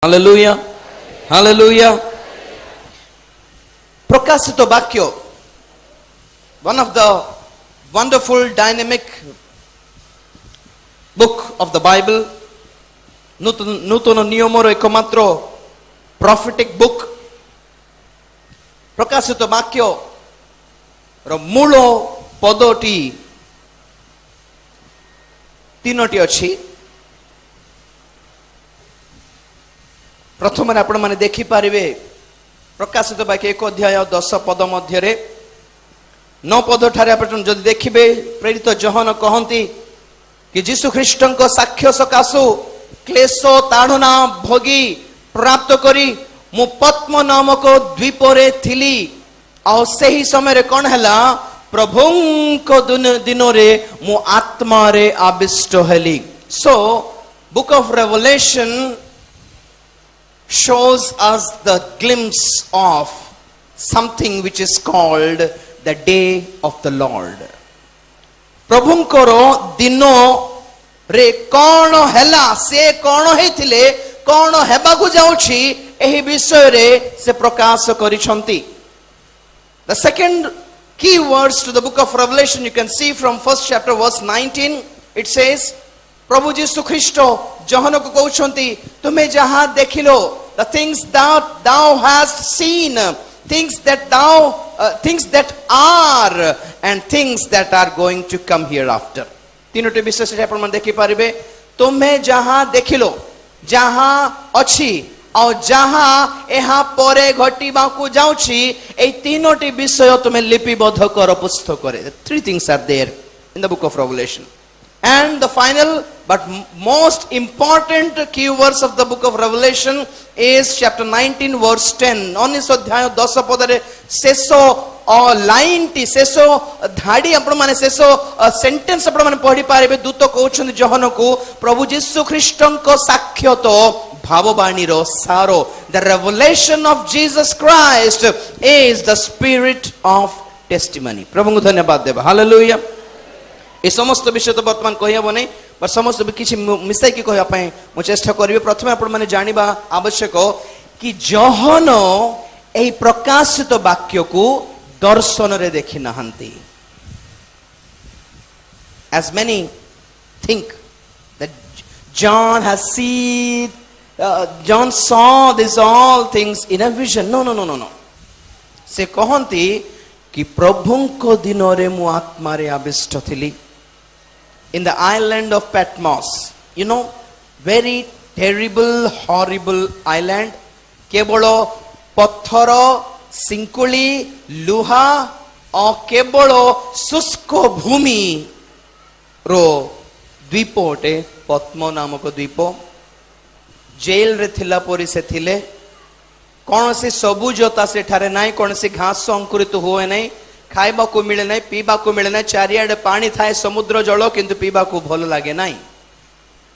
Hallelujah. Hallelujah. Prakashito Vakyo, one of the wonderful dynamic book of the Bible, ନୂତନ ନିୟମର ଏକମାତ୍ର prophetic book. ପ୍ରକାଶିତ ବାକ୍ୟ ର ମୂଳ ପଦଟି ତିନୋଟି ଅଛି. ପ୍ରଥମରେ ଆପଣମାନେ ଦେଖିପାରିବେ ପ୍ରକାଶିତ ବାକ୍ୟ 1 ଅଧ୍ୟାୟ 10 ପଦ ମଧ୍ୟରେ 9 ପଦ ଠାରେ ଆପଣ ଯଦି ଦେଖିବେ ପ୍ରେରିତ ଯୋହନ କହନ୍ତି କି ଯୀଶୁ ଖ୍ରୀଷ୍ଟଙ୍କ ସାକ୍ଷ୍ୟ ସକାଶୁ କ୍ଲେଶ ତାଡ଼ନା ଭୋଗି ପ୍ରାପ୍ତ କରି ମୁଁ ପଦ୍ମ ନାମକ ଦ୍ୱୀପରେ ଥିଲି ଆଉ ସେହି ସମୟରେ କ'ଣ ହେଲା ପ୍ରଭୁଙ୍କ ଦିନରେ ମୁଁ ଆତ୍ମାରେ ଆବିଷ୍ଟ ହେଲି. So book of Revelation shows us the glimpse of something which is called the day of the Lord. ପ୍ରଭୁଙ୍କର ଦିନ ରେ କ'ଣ ହେଲା ସେ କ'ଣ ହେଇଥିଲେ କ'ଣ ହେବାକୁ ଯାଉଛି ଏହି ବିଷୟରେ ସେ ପ୍ରକାଶ କରିଛନ୍ତି. The second key words to the book of Revelation you can see from first chapter verse 19. It says ପ୍ରଭୁ ଯୀଶୁ ଖ୍ରୀଷ୍ଟ ଯୋହନକୁ କହୁଛନ୍ତି ତୁମେ ଯାହା ଦେଖିଲ, the things that thou hast seen, things that are and things that are going to come hereafter. ତିନୋଟି ବିଷୟ ସେଠି ଆପଣମାନେ ଦେଖିପାରିବେ. ତୁମେ ଯାହା ଦେଖିଲ, ଯାହା ଅଛି ଆଉ ଯାହା ଏହା ପରେ ଘଟିବାକୁ ଯାଉଛି, ଏହି ତିନୋଟି ବିଷୟ ତୁମେ ଲିପିବଦ୍ଧ କର ପୁସ୍ତକରେ. Three things are there in the book of Revelation. And the final but most important key verse of the book of Revelation is chapter 19 verse 10. 19 ଅଧ୍ୟାୟ 10 ପଦରେ ଶେଷ ଲାଇନ୍ ଟି, ଶେଷ ଧାଡ଼ି ଆପଣମାନେ, ଶେଷ ସେଣ୍ଟେନ୍ସ ଆପଣମାନେ ପଢି ପାରିବେ. ଦୂତ କହୁଛନ୍ତି ଯୋହନକୁ ପ୍ରଭୁ ଯୀଶୁ ଖ୍ରୀଷ୍ଟଙ୍କ ସାକ୍ଷାତ ଭାବବାଣୀର ସାର. The revelation of Jesus Christ is the spirit of testimony. ପ୍ରଭୁଙ୍କୁ ଧନ୍ୟବାଦ ଦେବା. Hallelujah. ଏ ସମସ୍ତ ବିଷୟ ତ ବର୍ତ୍ତମାନ କହିହେବ ନାହିଁ, ବଟ୍ ସମସ୍ତ କିଛି ମିଶାଇକି କହିବା ପାଇଁ ମୁଁ ଚେଷ୍ଟା କରିବି. ପ୍ରଥମେ ଆପଣମାନେ ଜାଣିବା ଆବଶ୍ୟକ କି ଯୋହନ ଏହି ପ୍ରକାଶିତ ବାକ୍ୟକୁ ଦର୍ଶନରେ ଦେଖି ନାହାନ୍ତି. As many think that John saw these all things in a vision. No. ସେ କହନ୍ତି କି ପ୍ରଭୁଙ୍କ ଦିନରେ ମୁଁ ଆତ୍ମାରେ ଆବିଷ୍ଟ ଥିଲି. In the island of Patmos, you know, very terrible, horrible island. କେବଳ ପଥର, ସିଙ୍କୁଳି, ଲୁହା ଓ କେବଳ ଶୁଷ୍କ ଭୂମି रो ଦ୍ୱୀପ ଅଟେ ପଦ୍ମ ନାମକ ଦ୍ୱୀପ. ଜେଲରେ ଥିଲା ପରି ସେ ଥିଲେ. କୌଣସି ସବୁଜତା ସେଠାରେ ନାହିଁ, କୌଣସି ଘାସ ଅଙ୍କୁରିତ ହୁଏ ନାହିଁ, ଖାଇବାକୁ ମିଳେ ନାହିଁ, ପିଇବାକୁ ମିଳେ ନାହିଁ. ଚାରିଆଡ଼େ ପାଣି ଥାଏ, ସମୁଦ୍ର ଜଳ, କିନ୍ତୁ ପିଇବାକୁ ଭଲ ଲାଗେ ନାହିଁ.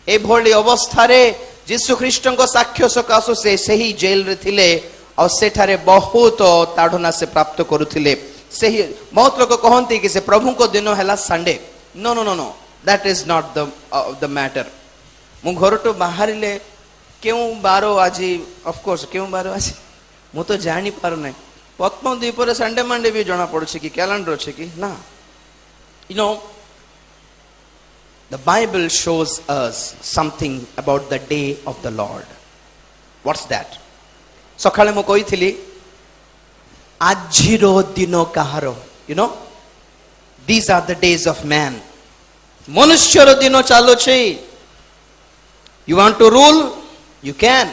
ଏଭଳି ଅବସ୍ଥାରେ ଯୀଶୁ ଖ୍ରୀଷ୍ଟଙ୍କ ସାକ୍ଷ୍ୟ ସକାଶୁ ସେ ସେହି ଜେଲରେ ଥିଲେ ଆଉ ସେଠାରେ ବହୁତ ତାଡ଼ନା ସେ ପ୍ରାପ୍ତ କରୁଥିଲେ. ସେହି ବହୁତ ଲୋକ କହନ୍ତି କି ସେ ପ୍ରଭୁଙ୍କ ଦିନ ହେଲା Sunday. No, that is not the matter. ମୁଁ ଘରଠୁ ବାହାରିଲେ କେଉଁ ବାର ଆଜି, ଅଫକୋର୍ସ କେଉଁ ବାର ଆଜି ମୁଁ ତ ଜାଣିପାରୁନାହିଁ. ପଦ୍ମ ଦ୍ୱୀପରେ ସଣ୍ଡେ ମଣ୍ଡେ ବି ଜଣା ପଡୁଛି କି କ୍ୟାଲେଣ୍ଡର ଅଛି କି ନା. You know, the Bible shows us something about the day of the Lord. What's that? ସକାଳେ ମୁଁ କହିଥିଲି ଆଜିର ଦିନ କାହାର. You know, these are the days of man. ମନୁଷ୍ୟର ଦିନ ଚାଲୁଛି. You want to rule? You can.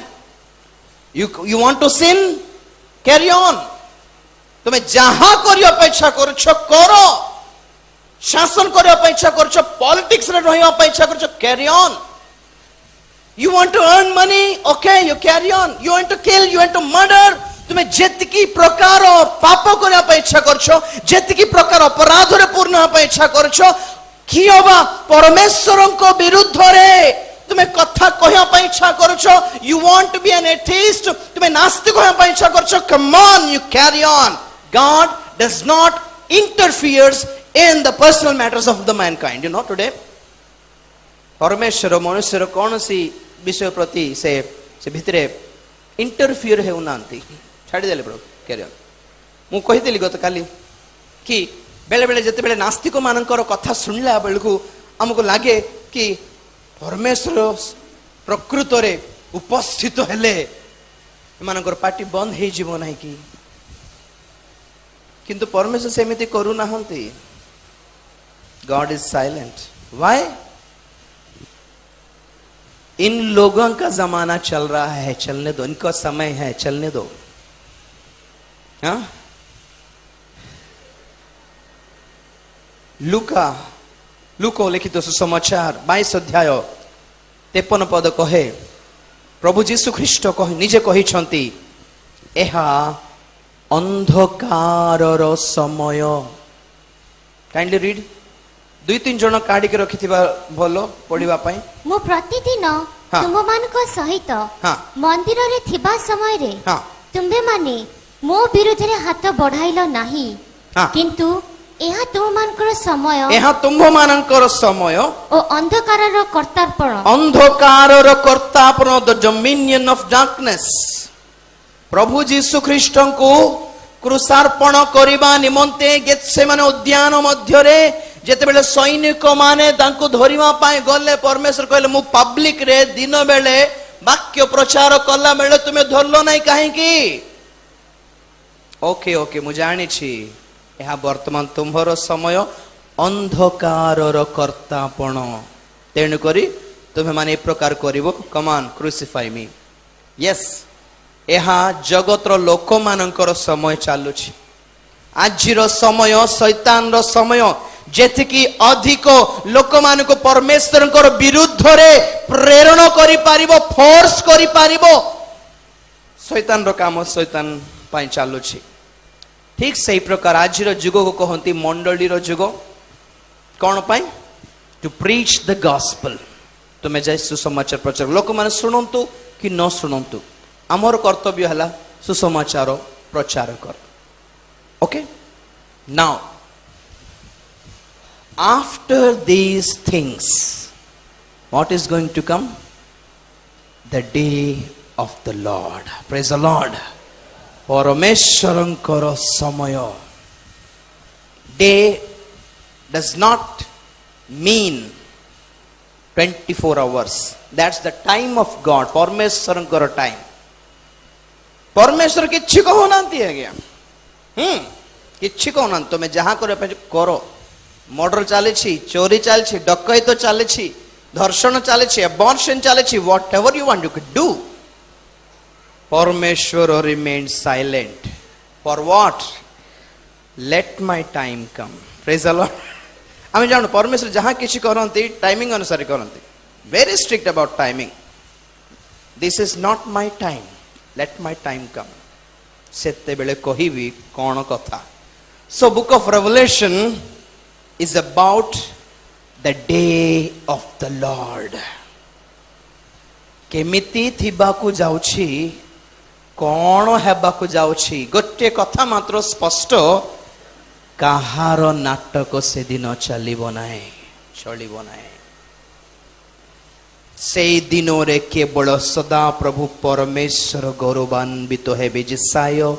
You want to sin? Carry on. ତୁମେ ଯାହା କରିବା ପାଇଁ ଇଚ୍ଛା କରୁଛ କର. ଶାସନ କରିବା ପାଇଁ ଇଚ୍ଛା କରୁଛ, ପଲିଟିକ୍ସରେ ରହିବା ପାଇଁ ଇଚ୍ଛା କରୁଛ, carry on. You want to earn money? Okay, you carry on. You want to kill? You want to murder? ତୁମେ ଯେତିକି ପ୍ରକାର ପାପ କରିବା ପାଇଁ ଇଚ୍ଛା କରୁଛ, ଯେତିକି ପ୍ରକାର ଅପରାଧରେ ପୂର୍ଣ୍ଣ ହେବା ପାଇଁ ଇଚ୍ଛା କରୁଛ, କି ଅବା ପରମେଶ୍ୱରଙ୍କ ବିରୁଦ୍ଧରେ ତୁମେ କଥା କହିବା ପାଇଁ ଇଚ୍ଛା କରୁଛ, you want to be an atheist, ତୁମେ ନାସ୍ତିକ ହେବା ପାଇଁ ଇଚ୍ଛା କରୁଛ, come on, you carry on. God does not interferes in the personal matters of the mankind. You know, today ପରମେଶ୍ୱର ମନୁଷ୍ୟର କୌଣସି ବିଷୟ ପ୍ରତି ସେ से भितरे इंटरफियर हेउनांती छाड़ी देले प्रभु कैरियर मु कहितली गत काली कि बेले बेले जते बेले नास्तिक मानकर कथा सुनला बेलकु हमको लागे कि परमेश्वर प्रकृत रे उपस्थित हेले मानकर पार्टी बंद हे जीव नाही कि किंतु परमेश्वर सेमिति करू नाहंती गॉड इज साइलेंट व्हाई इन लोगों का जमाना चल रहा है चलने दो इनका समय है चलने दो हाँ लुको लिखित सुसमाचार 22 अध्याय 53 पद कहे प्रभु जीशु ख्रीष्ट कहे निजे कहिछंती एहा अंधकारर समय काइंडली रीड 2-3 जन काढ़ी के रखिथिबा भलो पढिबा पई मो प्रतिदिन तुम मानक सहित मंदिर रे थिबा समय रे तुम्बे माने मो विरुद्ध रे हाथ बढ़ाइलो नाही किंतु एहा तुम मानकर समय एहा तुम मानकर समय ओ अंधकारर कर्तापन द डोमिनियन ऑफ डार्कनेस प्रभु जीशु ख्रीष्ट को क्रूसार्पण करबा निमंते गेत्सेमाने उद्यान मध्यरे जेते बेले सैनिक माने तांको धरिबा पाए गले परमेश्वर कहले मु पब्लिक रे दिन बेले वाक्य प्रचार कला बेले तुमे धरलो नाही काहे की ओके ओके मु जानि छी एहा वर्तमान तुम्हर समय अंधकारर कर्तापण तेणु करी तुम्हें माने प्रकार करिवो कमान क्रूसिफाई मी यस एहा जगतर लोक मानकर समय चालुछि आजिर समय शैतान रो समय जेतिकी अधिक लोक मान को परमेश्वर विरुद्ध रे प्रेरण करि पारिबो फोर्स करि पारिबो शैतान रो काम शैतान पाई चालुछि ठीक सही प्रकार आजिर जुग को कहंती मंडली रो जुग कोन पाई टू प्रीच द गॉस्पेल तुमे जय सुसमाचार प्रचार लोक मान सुनंतु कि न सुनंतु आमर कर्तव्य हला सुसमाचार प्रचार कर okay now after these things what is going to come the day of the Lord praise the Lord परमेश्वरंकर समय day does not mean 24 hours that's the time of God परमेश्वरंकर time परमेश्वर किछि कहउनांती आज्ञा किछि कहउनांती तमे जहां करो मर्डर चले चोरी चले डकैत चले धर्षण चले अबॉर्शन चले whatever you want you can do परमेश्वर remain silent for what let my time come praise the Lord आम जान परमेश्वर जहां किछि करंती टाइमिंग अनुसार करंती very strict about timing this is not my time let my time come सेते बेले कहिबी कोन कथा so book of Revelation is about the day of the Lord केमिति थिबा को जाउछि कोन हेबा को जाउछि गोटे कथा मात्र स्पष्ट काहार नाटक से दिन चलिबो नाही चलिबो नाही से दिनो रे केवल सदा प्रभु परमेश्वर गौरवान्वित हेबे जिसायो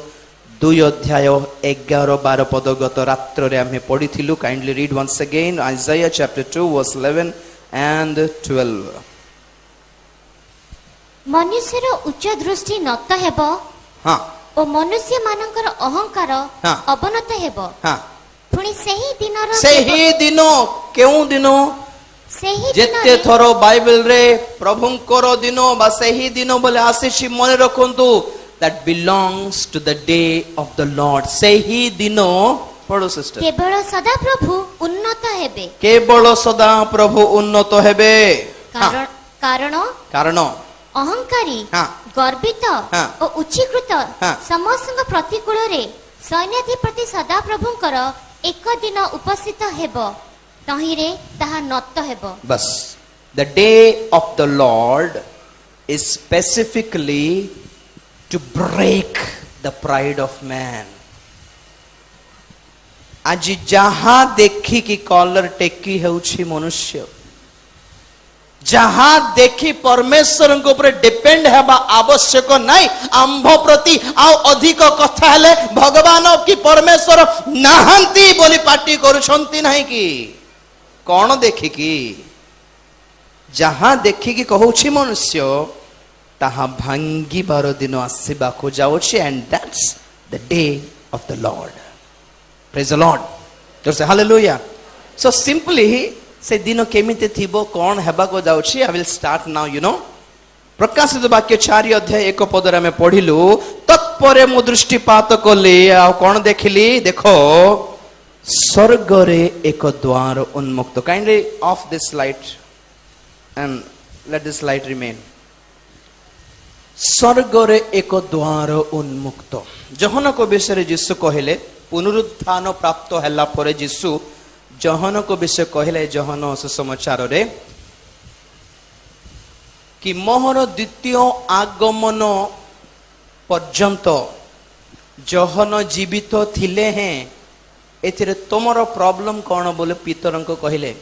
2 अध्याय 11-12 पद गत रात्र रे आमे पढिथिलु kindly read once again Isaiah chapter 2 verse 11 and 12 मनुष्यर उच्च दृष्टि नत हेबो हां ओ मनुष्य मानकर अहंकार अवनत हेबो हां पुनी सेही दिनो केउ दिनो सेही जेते थरो बाइबल रे प्रभुंकर दिनो बा सेही दिनो बोले आसीछि मने रखंतु that belongs to the day of the Lord सेही दिनो पढ़ो सिस्टर केवल सदा प्रभु उन्नत हेबे केवल सदा प्रभु उन्नत हेबे कारण अहंकारी गर्वित और उच्चीकृत समस्त प्रतिकूल रे सैन्याधिपति सदा प्रभुंकर एक दिन उपस्थित हेबो तहिरे ताहा नत हेबो बस the day of the Lord is specifically to break the pride of man आज जहां देखी कि कॉलर टेकी हेउछि मनुष्य जहां देखी परमेश्वर को ऊपर डिपेंड हेबा आवश्यक नहीं आंभ प्रति आउ अधिक कथा हेले भगवान की परमेश्वर नाहंती बोली पार्टी करुछंती नहीं कि कौन देखिकी जहां देखिकी कहूछि मनुष्य ताहा भांगी बार दिन आसीबा को जाउछि and that's the day of the Lord praise the Lord तो से हालेलुया सो सिंपली से दिन केमिते थिबो कोन हेबा को जाउछि I will start now you know प्रकाशित वाक्य 4 अध्याय 1 पदरे में पढिलु तत्परे मु दृष्टिपात कले आ कोन देखिली देखो स्वर्ग रे एक द्वार उन्मुक्त kindly of this light and let this light remain स्वर्ग रे एक द्वार उन्मुक्त जहन को विषय यीशु कहले पुनरुत्थान प्राप्त हला परे यीशु जहन को विषय कहले जहन सुसमाचार रे कि मोहर द्वितीय आगमन पर्यंत जहन जीवित थिले हैं एथिरे तुमर प्रॉब्लम कौन बोले पीतर को कहले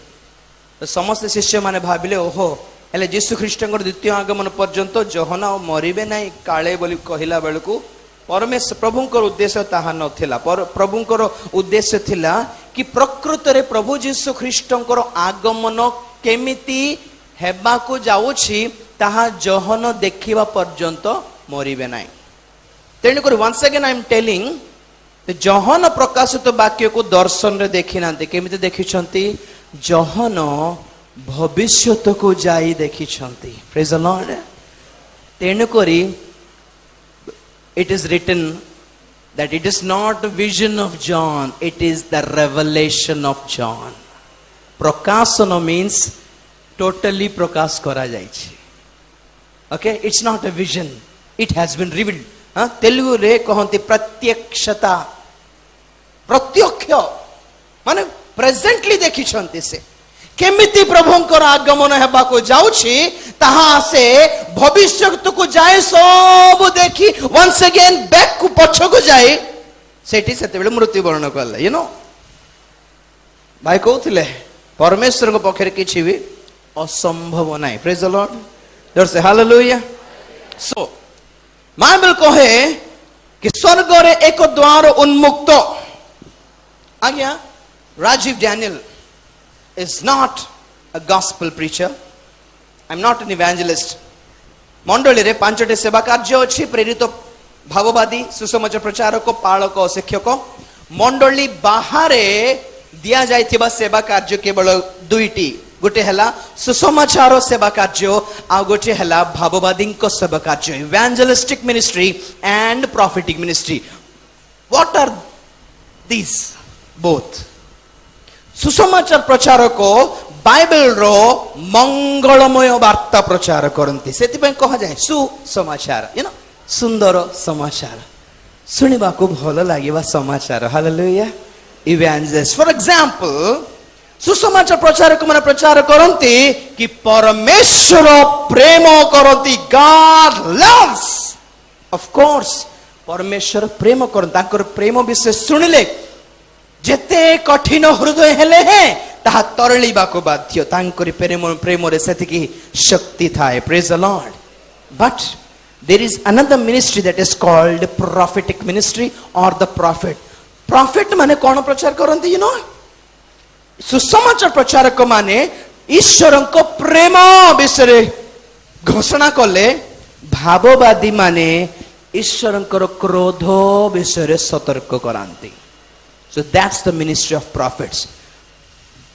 तो समस्त शिष्य माने भाबिले ओहो हेले यीशु ख्रीष्ट द्वितीय आगमन पर्यंत जहन मरिबे नहीं काले बोली कहला बेलू परमेश्वर प्रभुंकर उद्देश्य ताहा नथिला प्रभुंकर उद्देश्य थिला कि प्रकृत रे प्रभु यीशु ख्रीष्टंकर आगमन केमिति हेबा को जाउछि ताहा जहन देखिबा पर्यंत मरिबे नाही तेणु कर once again I am telling जहन प्रकाशित वाक्य को दर्शन रे देखि नांते केमिति देखिछंती जहन भविष्यत को जाई देखिछंती प्रेज द लॉर्ड तेणु करी it is written that it is not the vision of John, it is the revelation of John. Prakasana means totally prakash kara jaichi. Okay, it's not a vision, it has been revealed. Telugu re kahanti pratyakshata pratyaksha mane presently देखिछंती से केमिति प्रभुंकर आगमन हेबा को जाउछि ताहा से भविष्यत को जाए सब देखी वंस अगेन बैक को पछ को जाए सेठी सेते बेले मृत्युवरण करले यू नो भाई कहउथिले परमेश्वर को पखरे किछि भी असंभव नाही प्रेज द लॉर्ड जोर से हालेलुया सो बाइबल कहे कि स्वर्ग रे एक द्वार उन्मुक्त आज्ञा Rajiv Daniel is not a gospel preacher. I'm not an evangelist. मंडली रे पांचटे सेवा कार्य अछि प्रेरित भाववादी सुसमाचार प्रचारक पालक शिक्षक मंडली बाहरे दिया जाइथिबा सेवा कार्य केवल दुईटी गोटे हला सुसमाचार सेवा कार्य आ गोटे हला भाववादी को सेवा कार्य evangelistic ministry and prophetic ministry what are these both सुसमाचार प्रचारक बाइबल रो मंगलमय वार्ता प्रचार करती से कह जाए सुसमाचार यू नो सुंदर समाचार सुनिबा को भल लागिबा समाचार हालेलुया इवेंजलिस्ट फॉर एग्जांपल सुसमाचार प्रचारक माने प्रचार करती कि परमेश्वर प्रेम करती गॉड लव्स ऑफ कोर्स परमेश्वर प्रेम करता ताकर प्रेम विषय सुनिले जेते कठिन हृदय हेले हैं ताहा तरलिबा को बाध्य तांकरी प्रेम रे सेतिकी शक्ति थाए praise the Lord but there is another ministry that is called prophetic ministry और द प्रॉफिट माने कोन प्रचार करंती यू नो सुसमाचार प्रचारक माने ईश्वर को प्रेम विषय घोषणा कले भाववादी माने ईश्वर क्रोध विषय सतर्क करांती So that's the ministry of prophets.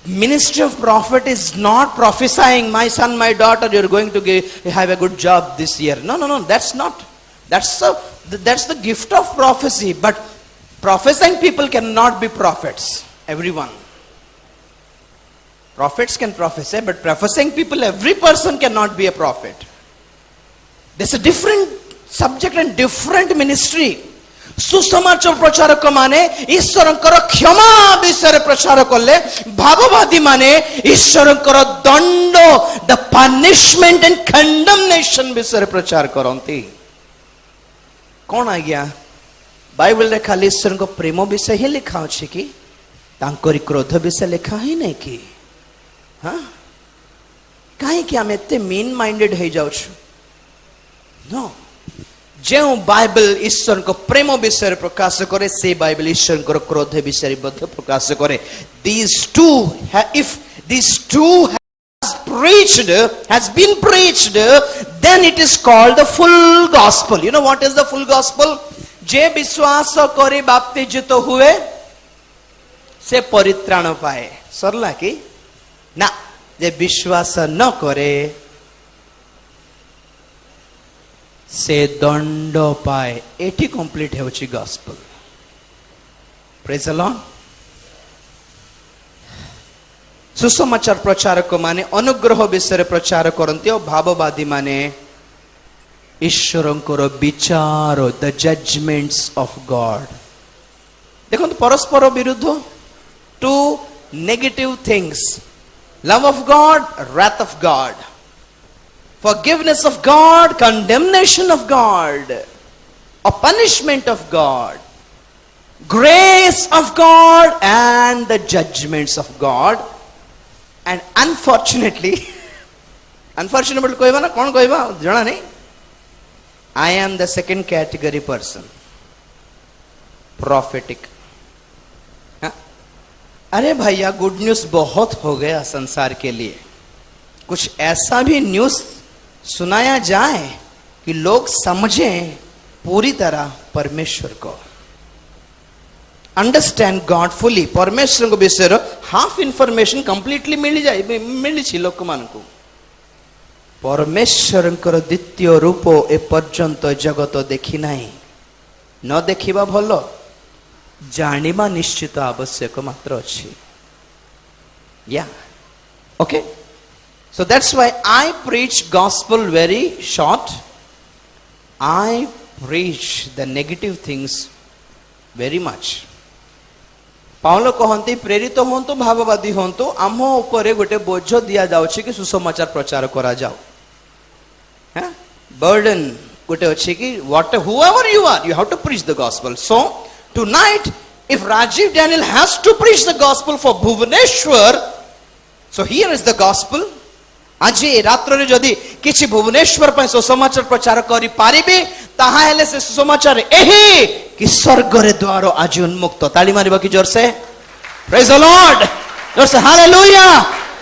Ministry of prophet is not prophesying, my son, my daughter, you're going to have a good job this year. No, that's not. That's the gift of prophecy. But prophesying people cannot be prophets. Everyone. Prophets can prophesy, but prophesying people, every person cannot be a prophet. There's a different subject and different ministry. सुसमाचार प्रचारक माने ईश्वर क्षमा विषय प्रचार कले भाववादी माने ईश्वर दंड the punishment and condemnation विषय प्रचार करती कौन आ गया बाइबल रे खाली ईश्वर को प्रेम विषय ही लिखा अछि कि तांकरी क्रोध विषय लिखा ही नहीं कि हाँ कहीं आम एत मीन माइंडेड हो जाऊ नो जो बाइबल ईश्वर को प्रेम विषय प्रकाश करे से बाइबल ईश्वर को क्रोध विषय प्रकाश करे these two if these two has been preached then it is called the full gospel. You know what is the full gospel? जे विश्वास करे बाप्तिजित हुए से परित्राण पाए सरला कि ना जे विश्वास न करे से दंड पाए एटी कंप्लीट होची गॉस्पेल. Praise the Lord. सुसमाचार प्रचारक माने अनुग्रह विषय प्रचार करते और भाववादी माने ईश्वरंकर विचार द जजमेंट्स ऑफ गॉड. देखो परस्पर विरुद्ध two negative things. Love of God, wrath of God, forgiveness of God, condemnation of God, a punishment of God, grace of God and the judgments of God. And unfortunately कहबा ना कौन कहबा जना नहीं. I am the second category person, prophetic. अरे भैया good news बहुत हो गया संसार के लिए. कुछ ऐसा भी न्यूज सुनाया जाए कि लोग समझें पूरी तरह परमेश्वर को, अंडरस्टैंड गॉड फुली. परमेश्वर को विषय हाफ इनफॉरमेशन कंप्लीटली मिल जाए मिली लोक मान को. परमेश्वर द्वितीय रूप ए पर्यंत जगत देखी नहीं. न देखिबा भलो, जानिबा निश्चित आवश्यक मात्र अछि. या okay. So that's why I preach gospel very short. I preach the negative things very much. Paulo कहते प्रेरित होंतु भाववादी होंतु आम उपरे गोटे बोझ दिया जाउछि कि सुसमाचार प्रचार करा जाओ. बर्डन गोटे अच्छे कि whoever you are, you have to preach the gospel. So tonight, if Rajiv Daniel has to preach the gospel for Bhubaneswar, so here is the gospel. आज रात्र जदि किछि भुवनेश्वर पर सुसमाचार प्रचार करि पारिबे ताहा हेले से सुसमाचार एही कि स्वर्ग रे द्वार आज उन्मुक्त. ताली मारिबा कि जोर से. Praise the Lord. जोर से हालेलुया.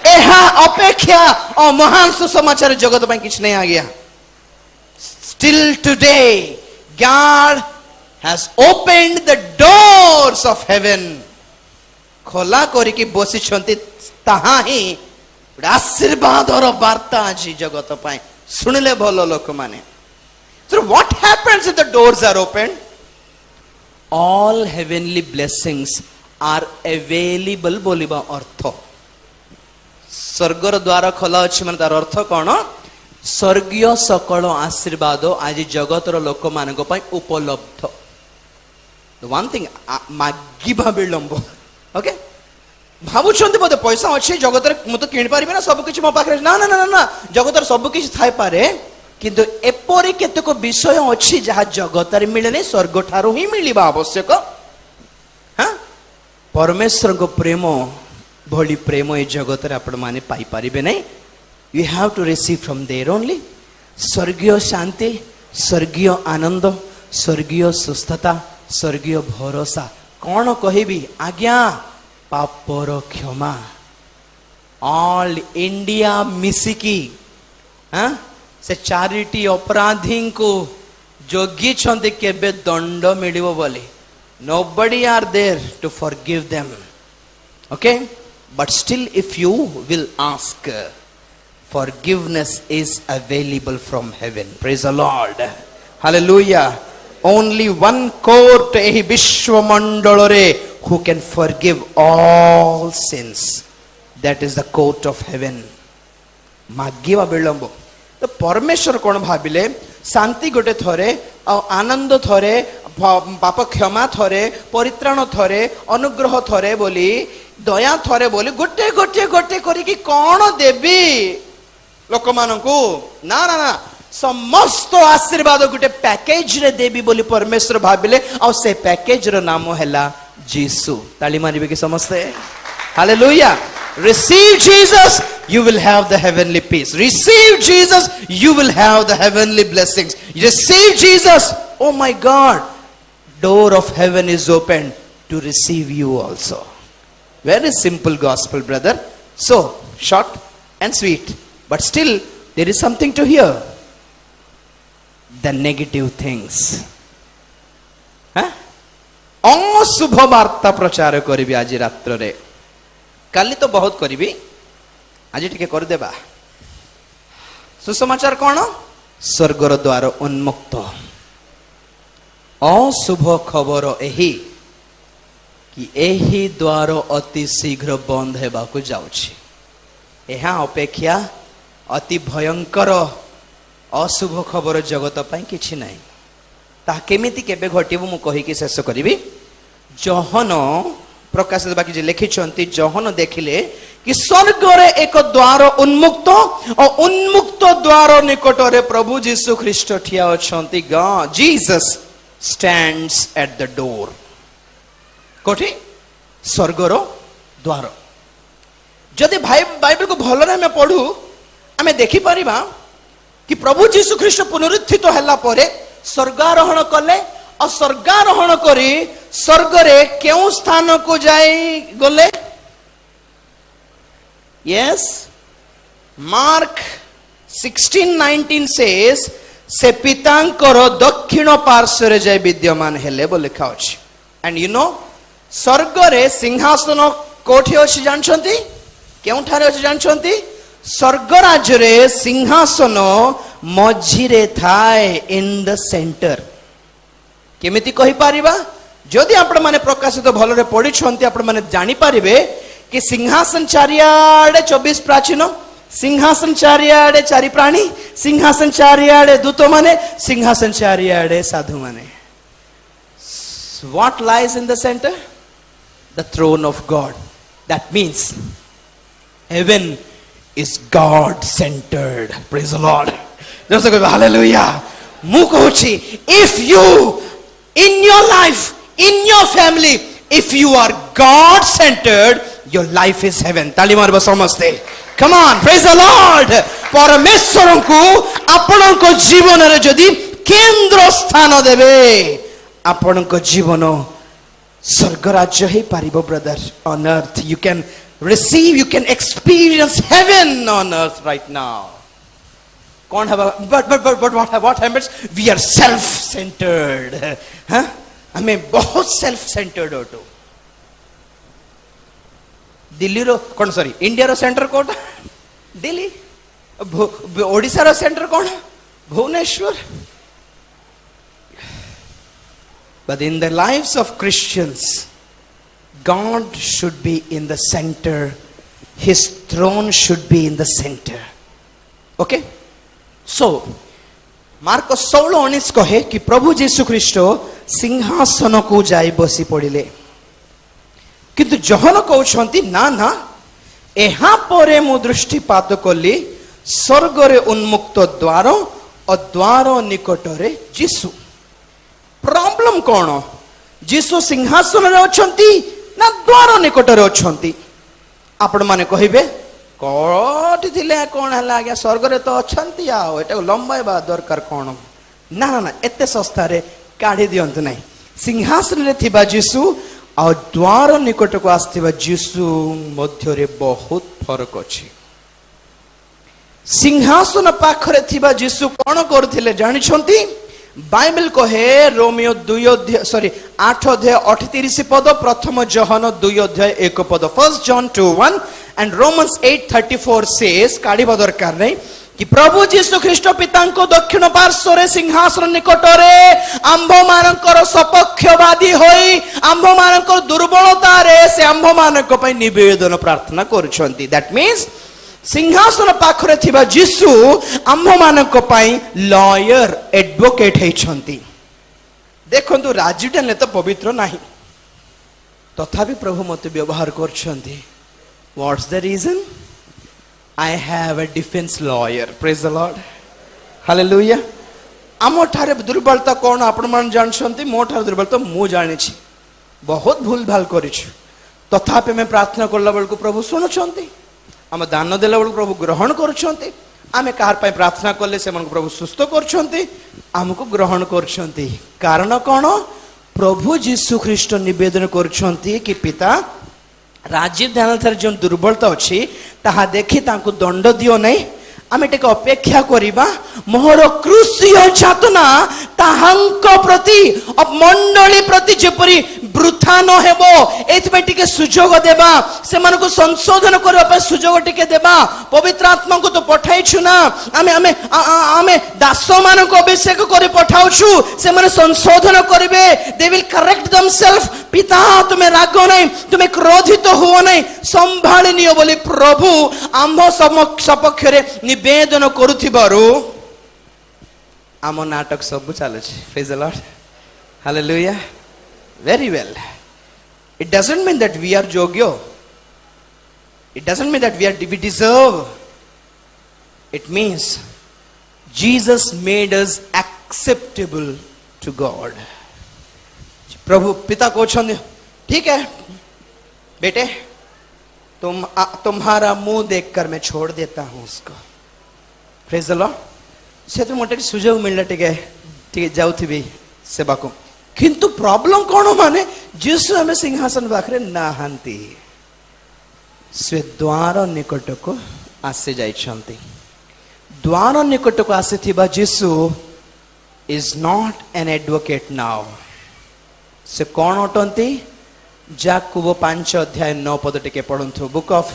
एहा अपेक्षा और महान सुसमाचार जगत में किछ नहीं आ गया. Still today God has opened the doors of heaven. खोला करी कि बसी छंती ताहा ही आशीर्वाद और वार्ता आज जगत पाए सुनले भलो लोक माने. So what happens if the doors are opened? All heavenly blessings are available बोलिबा अर्थ. स्वर्गर द्वार खोला अछि माने तार अर्थ कोन? स्वर्गीय सकल आशीर्वाद आज जगतर लोक मानक पई उपलब्ध. The one thing मागिबा विलंब. ओके. भावुंट बोधे पैसा अच्छे जगत मुझे किणी पारि ना सब किसी मो पाखे ना ना ना ना जगत सब किसी थाई पारे किंतु एपरी केतक विषय अच्छी जहाँ जगत मिले स्वर्ग ठारू ही मिलवा आवश्यक. हाँ परमेश्वर को प्रेम भली प्रेम ये जगत आपण माने पाई पारिबे नहीं. You have to receive from there only. स्वर्गीय शांति, स्वर्गीय आनंद, स्वर्गीय सुस्थता, स्वर्गीय भरोसा. कौन कहबी आज्ञा पापर क्षमा. ऑल इंडिया मिसिकी से चारिटी अपराधी को जोगी छंदे केबे दंड मिलिबो बोली. Nobody are there to forgive them. Okay, but still if you will ask, forgiveness is available from heaven. Praise the Lord. Hallelujah. Only one court ehi vishwa mandalare who can forgive all sins. That is the court of heaven. मागिवा विलंब. तो परमेश्वर कौन भाविले शांति गोटे थरे, आनंद थरे, पाप क्षमा थरे, परित्राण थरे, अनुग्रह थरे बोली, दया थरे बोली गोटे गोटे गोटे करी कौन देवी लोक मानकू. ना ना ना समस्त आशीर्वाद गोटे पैकेज रे देवी बोली परमेश्वर भाविले. और से पैकेज रो नाम हैला जीसु. ताली मारिबे कि समस्ते. Hallelujah. Receive Jesus, you will have the heavenly peace. Receive Jesus, you will have the heavenly blessings. Receive Jesus, oh my God, door of heaven is open to receive you also. Very simple gospel, brother. So, short and sweet. But still, there is something to hear. The negative things. अशुभ वार्ता प्रचार करी आज रात्र रे काली तो बहुत करी आज टिके कर देबा सुसमाचार कौन स्वर्गर द्वार उन्मुक्त अशुभ खबर एही कि एही द्वार अति शीघ्र बंद हेबाकु जाउछि एहा अपेक्षा अति भयंकर अशुभ खबर जगत पई किछि नाही ता केमिति केबे घटिबो मु कहि कि शेष करिवि जहन प्रकाशित बाकी जे लिखिछंती जहन देखिले कि स्वर्ग रे एक द्वार उन्मुक्त और उन्मुक्त द्वार निकट रे प्रभु यीशु ख्रीष्ट ठिया अछंती Jesus stands at the door कोठी स्वर्ग रो द्वार जदि भाई बाइबल को भलो रे हम पढू हमें देखि परिबा कि प्रभु यीशु ख्रीष्ट पुनरुत्थित हला परे स्वर्गारोहण कले और स्वर्गारोहण करी स्वर्ग रे केउ स्थान को जाई गले यस मार्क 16:19 सेज से पितांकर दक्षिण पार्श्व रे जाय विद्यमान हेले बो लिखा अछि एंड यू नो स्वर्ग रे सिंहासन कोठी अछि जानछंती केउ ठारे अछि जानछंती स्वर्ग राज्य रे सिंहासन मझिरे थाए इन द सेंटर केमिति कहि पारिबा जदि आपण माने प्रकाशित भलरे पढि छंती आपण माने जानि पारिबे कि सिंहासन चारियाडे 24 प्राचीन सिंहासन चारियाडे चारि प्राणी सिंहासन चारियाडे दूत माने सिंहासन चारियाडे साधु माने what lies in the center the throne of God that means heaven is God centered praise the Lord just go hallelujah mu kochi if you in your life in your family if you are God centered your life is heaven tali marba samaste come on praise the Lord परमेश्वर को आपण को जीवन रे जदी केंद्र स्थान देबे आपण को जीवन स्वर्ग राज्य हे पारिबो brother on earth you can receive you can experience heaven on earth right now कौन है but what happens we are self centered हाँ हमें बहुत self centered होतो दिल्ली रो कौन सॉरी इंडिया रो सेंटर कोटा दिल्ली ओडिशा रो सेंटर कौन Bhubaneswar but in the lives of Christians God should be in the center his throne should be in the center okay so mark 16:19 कहे कि प्रभु यीशु ख्रीष्ट सिंहासन को जाई बसी पड़िले किंतु जहन कहउछंती ना ना एहा परे मु दृष्टिपात कली स्वर्ग रे उन्मुक्त द्वार और द्वार निकट रे यीशु प्रॉब्लम कोन यीशु सिंहासन रे अछंती ना द्वार निकट रे अछंती आपण माने कहिबे कोठी थिले कोन हला आज्ञा स्वर्ग रे तो अछंती आ एटा लंबा बा दरकार कोन ना ना ना एते सस्ता रे काढी दियंतु नाही सिंहासन रे थिबा यीशु और द्वार निकट को आस्थिबा यीशु मध्य रे बहुत फरक अछि सिंहासन पाखरे थिबा यीशु कोन करथिले जानि छंती बाइबल कहे रोमियो 8 अध्याय 38 पद प्रथम जहन 2 अध्याय 1 पद 1 John 2:1 and Romans 8:34 says काढी दरकार नहीं कि प्रभु यीशु ख्रीष्ट पितांको दक्षिण पार्श्व रे सिंहासन निकट रे आंभ मानकर सपक्षवादी होई आंभ मानकर दुर्बलता रे से आंभ मानक पई निवेदन प्रार्थना करूछंती दैट मींस सिंहासन पाखरे थिबा यीशु आंभ मानक पई लॉयर एडवोकेट हेछंती देखंतु राजीवटन तो पवित्र नाही तथापि प्रभु मते व्यवहार करछंती what's the reason I have a defense lawyer. Praise the Lord. Hallelujah. आमो ठारे दुर्बलता कौन आपण मान जानछंती मो ठारे दुर्बलता मु जानि छी बहुत भूल भाल करिछु तथापि मैं प्रार्थना करला बेल को प्रभु सुनुछंती, आम दान देला बेल प्रभु ग्रहण करुछंती, आमे काहार पय प्रार्थना करले से मन प्रभु सुस्थ करछंती, हमको ग्रहण करछंती। कारण कोन? प्रभु जीशु ख्रीष्ट निवेदन करछंती कि पिता राजीव ध्यान जो दुर्बलता अच्छी ताहा देखि तांको दंड दियो नहीं, आमे टिके अपेक्षा करिबा मोहर क्रूसीय जातना ताहांको प्रति अब मंडली प्रति जेपरी वृथा न हेबो एथबे टिके सुजोग देबा, से मन को संशोधन करबा पे सुजोग टिके देबा। पवित्र आत्मा को तो पठाइछु ना, आमे आमे आमे दास मान को अभिषेक करे पठाउछु, से मन संशोधन करिवे, दे विल करेक्ट देमसेल्फ। पिता तुम्हें राग नहीं, तुम्हें क्रोधित हुओ नहीं, संभाली नियो बोली प्रभु आम्भ सपक्ष रे निवेदन करुथिबारु आम नाटक सब चलुछ। Praise the Lord, hallelujah. Very well. It doesn't mean that we are jogyo. It doesn't mean that we deserve. It means Jesus made us acceptable to God. प्रभु पिता को छन, ठीक है बेटे, तुम्हारा मुंह देखकर मैं छोड़ देता हूं उसको। Praise the Lord. से तो मोटे सुजोग मिलला टिके जाउथिबी सेवा को, किंतु प्रॉब्लम कौन माने जीसु हमें सिंहासन पाखरे नाहांती, से द्वार निकट को आसे जाइछंती। द्वार निकट को आसीथिबा Jesus is not an advocate now. से कौन अटंती? याकूब 5 अध्याय 9 पद टिके पढंतु। Book of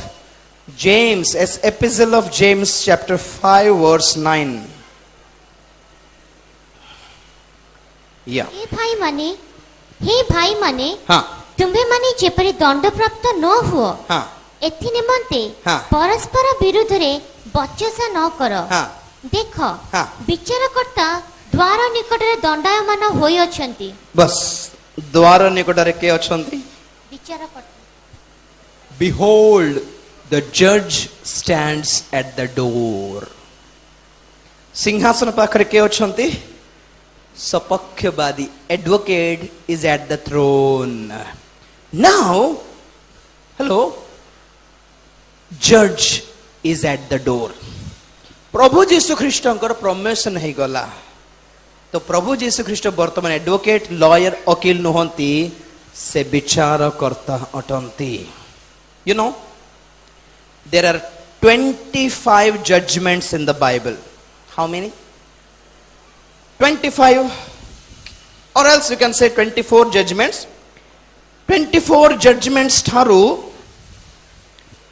James, epistle of James chapter 5 verse 9। हे भाई माने हाँ, तुम्हें माने जेपरि दंड प्राप्त न हुओ, हाँ, एथि निमंते हाँ, परस्पर विरुद्ध रे बचसा न कर। हाँ, देख हाँ, विचारकर्ता द्वार निकट रे दंडायमान होई अछंती। बस द्वार निकट रे के अछंती? विचारकर्ता। Behold, the judge stands at the door. सिंहासन पाखरे के अछंती? सपक्षवादी, advocate is at the throne. Now, hello, judge is at the door. प्रभु जीशु ख्रीष्टंकर प्रमोशन है गला, तो प्रभु जीशु ख्रीष्ट वर्तमान एडवोकेट, लॉयर, वकील नुहंती, से विचारकर्ता अटंती। You know, there are 25 judgments in the Bible. How many? 25, or else you can say 24 judgments. 24 judgments tharu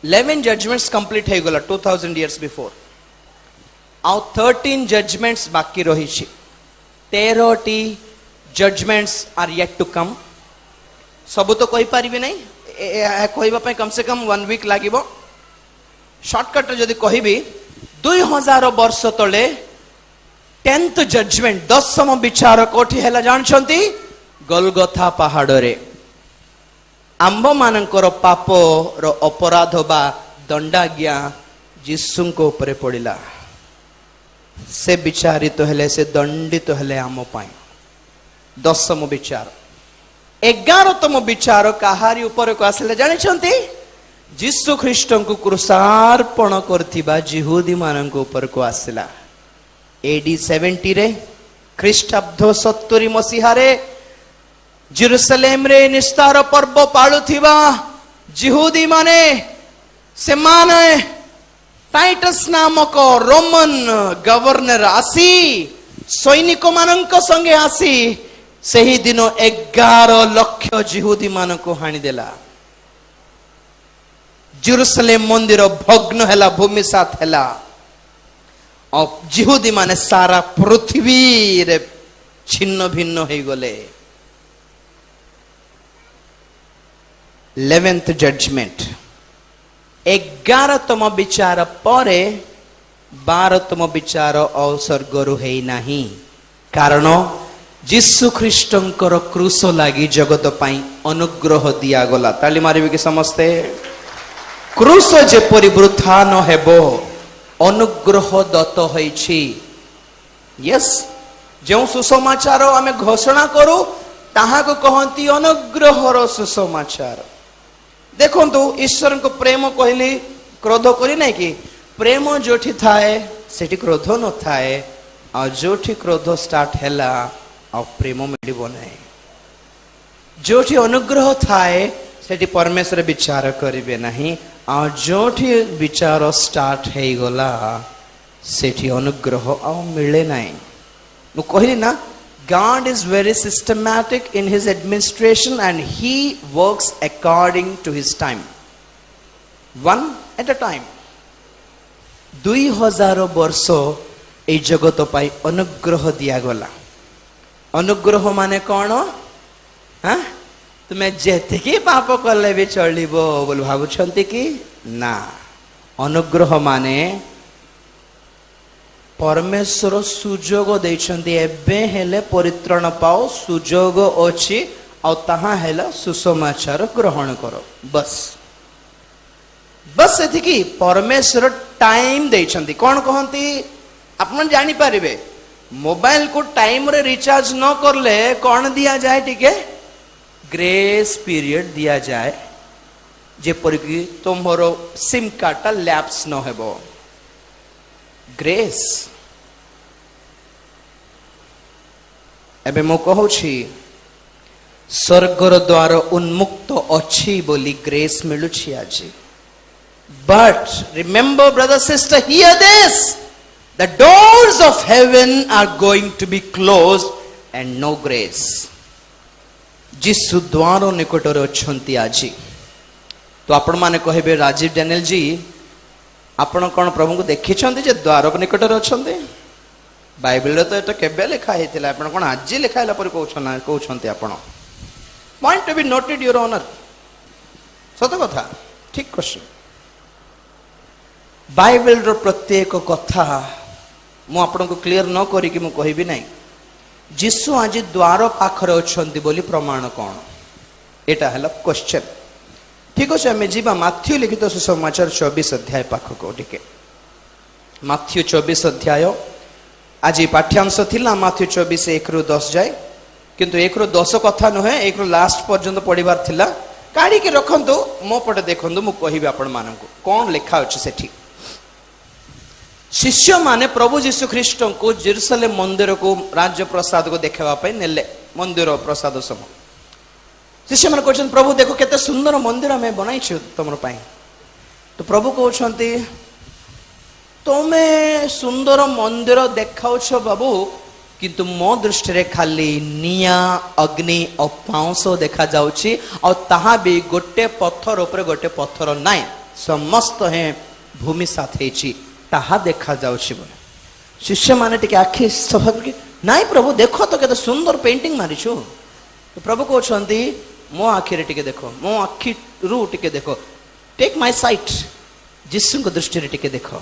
11 judgments complete hai gola 2000 years before. Now 13 judgments baki rohichi. 13 judgments are yet to come. सब तो कहि पारिबे नै, कहबा पय कम से कम 1 week लागिबो। Shortcut जदि कहबी 2000 वर्ष तले 10th जजमेंट, 10th विचार कोठी हैला जानछंती? गोलगोथा पहाड़ रे आंब मानकर पाप रो अपराध बा दंडाज्ञा जीसुंको उपरे पड़िला। से विचारित हेले, से दंडित हेले आम पाई। 10th विचार। 11तम विचार काहारी ऊपर को आसले जानिछंती? जीसु ख्रीष्टन को क्रूसार्पण करथिबा जिहुदी मानन को ऊपर को आसला। AD 70 रे, ख्रीष्टाब्द 70 मसीहा रे जेरूसलेम रे निस्तार पर्व पालुथिबा जिहुदी माने, से माने टाइटस नामक रोमन गवर्नर आसी सैनिक मानक संगे आसी सही दिन 11 लाख जिहुदी मान को हानि देला। जेरूसलेम मंदिर भग्न हैला, भूमि साथ हैला, और जिहुदी माने सारा पृथ्वी रे छिन्न भिन्न हो गले। 11th judgement. 11तम विचार परे 12तम विचार अवसर्गरु है नाही, कारण जीसु ख्रीष्टंकर क्रूस लागी जगत पाई अनुग्रह दिया गला। ताली मारिबे कि समस्ते? क्रूस जेपरि वृथा न हेबो अनुग्रह दत्त होइछि। यस, जो सुसमाचार आमे घोषणा करू ताहा को कहंती अनुग्रहर सुसमाचार। देखंतु ईश्वर को प्रेम कहली क्रोध करी नहीं कि प्रेम जोठी थाए सेठी क्रोध न थाए आ जोठी क्रोध स्टार्ट हैला आ प्रेम मिलिबो नहीं जोठी अनुग्रह थाए सेठी परमेश्वर विचार करिवे नहीं आ जोठी विचार स्टार्ट है गला सेठी अनुग्रह आ मिले नहीं मु कहली ना God is very systematic in his administration and he works according to his time. One at a time. 2000 वर्ष ए जगत पाई अनुग्रह दिया गला अनुग्रह माने कौन हाँ तुम्हें जेते की पाप कले भी चलिबो बोल भाबुछंती कि ना अनुग्रह माने परमेश्वर सुजोग देइछंती एबे हेले परित्रण पाओ सुजोग अछि आ ताहा हेला सुसमाचार ग्रहण करो बस बस एथि कि परमेश्वर टाइम देइछंती कोन कहंती आपन जानि पारिबे मोबाइल को टाइम रे रिचार्ज न करले कोन दिया जाए ठीके ग्रेस पीरियड दिया जाए जे परकि तुमरो सिम कार्ड लैप्स न हेबो ग्रेस एबे मो कहूछि स्वर्गर द्वार उन्मुक्त अछि बोली ग्रेस मिलुछि आज but remember brother sister hear this the doors of heaven are going to be closed and no grace जिसु द्वार निकटरे अछंती आज तो आपण माने कहबे राजीव डैनियल जी आपण कौन प्रभु को देखी जे द्वार निकटरे अच्छे बाइबल तो ये केबे लिखा होता आप कौन आज लिखाला कहते आप point to be noted your honour सत कथा ठीक क्वेश्चन बाइबल रो प्रत्येक कथा मु आपन को क्लियर न करी कि मु कहबी नहीं जीसु आज द्वार पाखरे अच्छे बोली प्रमाण कौन एटा हला क्वेश्चन ठीक अच्छे आम जी माथ्यू लिखित सुसमाचार 24 अध्याय पाखक टिके माथ्यू 24 अध्याय आज पाठ्यांश थिला माथ्यू 24 1 रु 10 जाए किंतु 1 रु 10 कथा नुहे 1 रु लास्ट पर्यंत पढ़िबार थिला काढ़ी के रखंतु मो पटे देखंतु मु कहिबी आपण मानकु कोन लेखा अछि सेठी शिष्य माने प्रभु यीशु ख्रीष्ट को जेरूसलेम मंदिर को राज्य प्रसाद को देखावा पय नेले मंदिर प्रसाद सम शिष्य मन कहते प्रभु देखो केते सुंदर मंदिर में बनाई तुम तो प्रभु कहते तुम्हें सुंदर मंदिर देखाउछ बाबू किंतु मो दृष्टि रे खाली निया अग्नि और पाउंस देखा जाउछि और ताहा भी गोटे पत्थर ऊपर गोटे पत्थर नाई समस्त है भूमि साथ हेछि ताहा देखा जाउछि बोले शिष्य माने टिके आखि सफा करके नाई प्रभु देखो तो केते सुंदर पेंटिंग मारिछु तो प्रभु कहते मो आखिरे टिके देखो मो आखि रू टिके देखो टेक माय साइट जिसु को दृष्टि रे टिके देखो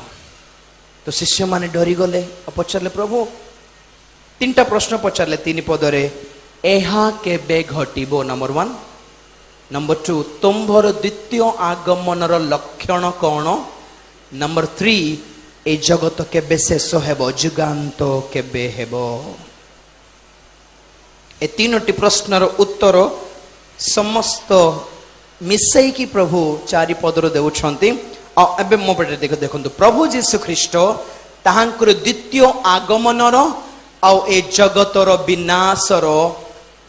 तो शिष्य माने डरी गले और पचारले प्रभु 3टा प्रश्न पचारले 3 पदरे एहा केबे घटिबो नंबर 1 नंबर 2 तुम्भर द्वितीय आगमनर लक्षण कौन नंबर 3 ए जगत केबे शेष हेबो जुगांत केबे हेबो ए 3टी प्रश्नर उत्तर समस्त मिसई की प्रभु 4 पदर देउछंती और एबे मो पटे देखंतु प्रभु यीशु ख्रीष्ट ताहांकर द्वितीय आगमनर और ए जगतर विनाशर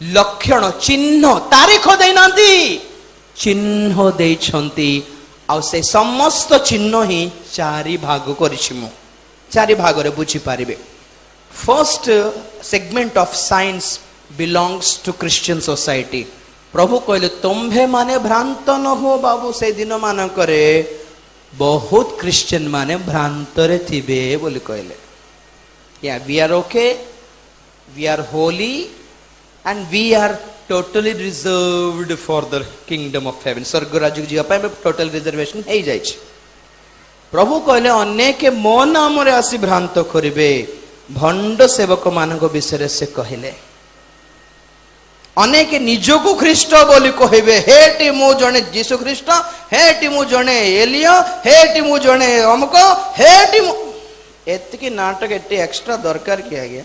लक्षण चिन्ह तारीख देनांती चिन्ह देइछंती और से समस्त चिन्ह ही 4 भाग करिछि मु 4 भाग रे बुझी पारिबे first segment of signs belongs to Christian society प्रभु कहले तुम्भे माने भ्रांत न हो बाबू से दिन मान करे बहुत क्रिश्चियन माने भ्रांत रे थिबे बोली कहले या we are okay we are holy and we are totally reserved for the kingdom of heaven स्वर्ग राज्य जीवा पे टोटल रिजर्वेशन हे जाय छै प्रभु कहले अनेक मो नाम रे आसी भ्रांत करिवे भंड सेवक मानक विषय से कहले अनेक निजको ख्रीष्ट बोली कहबे हेटी मु जने यीशु ख्रीष्ट हेटी मु जने एलिया हेटी मु जने अमुक हेटी मु एतकी नाटक एटी एक्स्ट्रा दरकार किया गया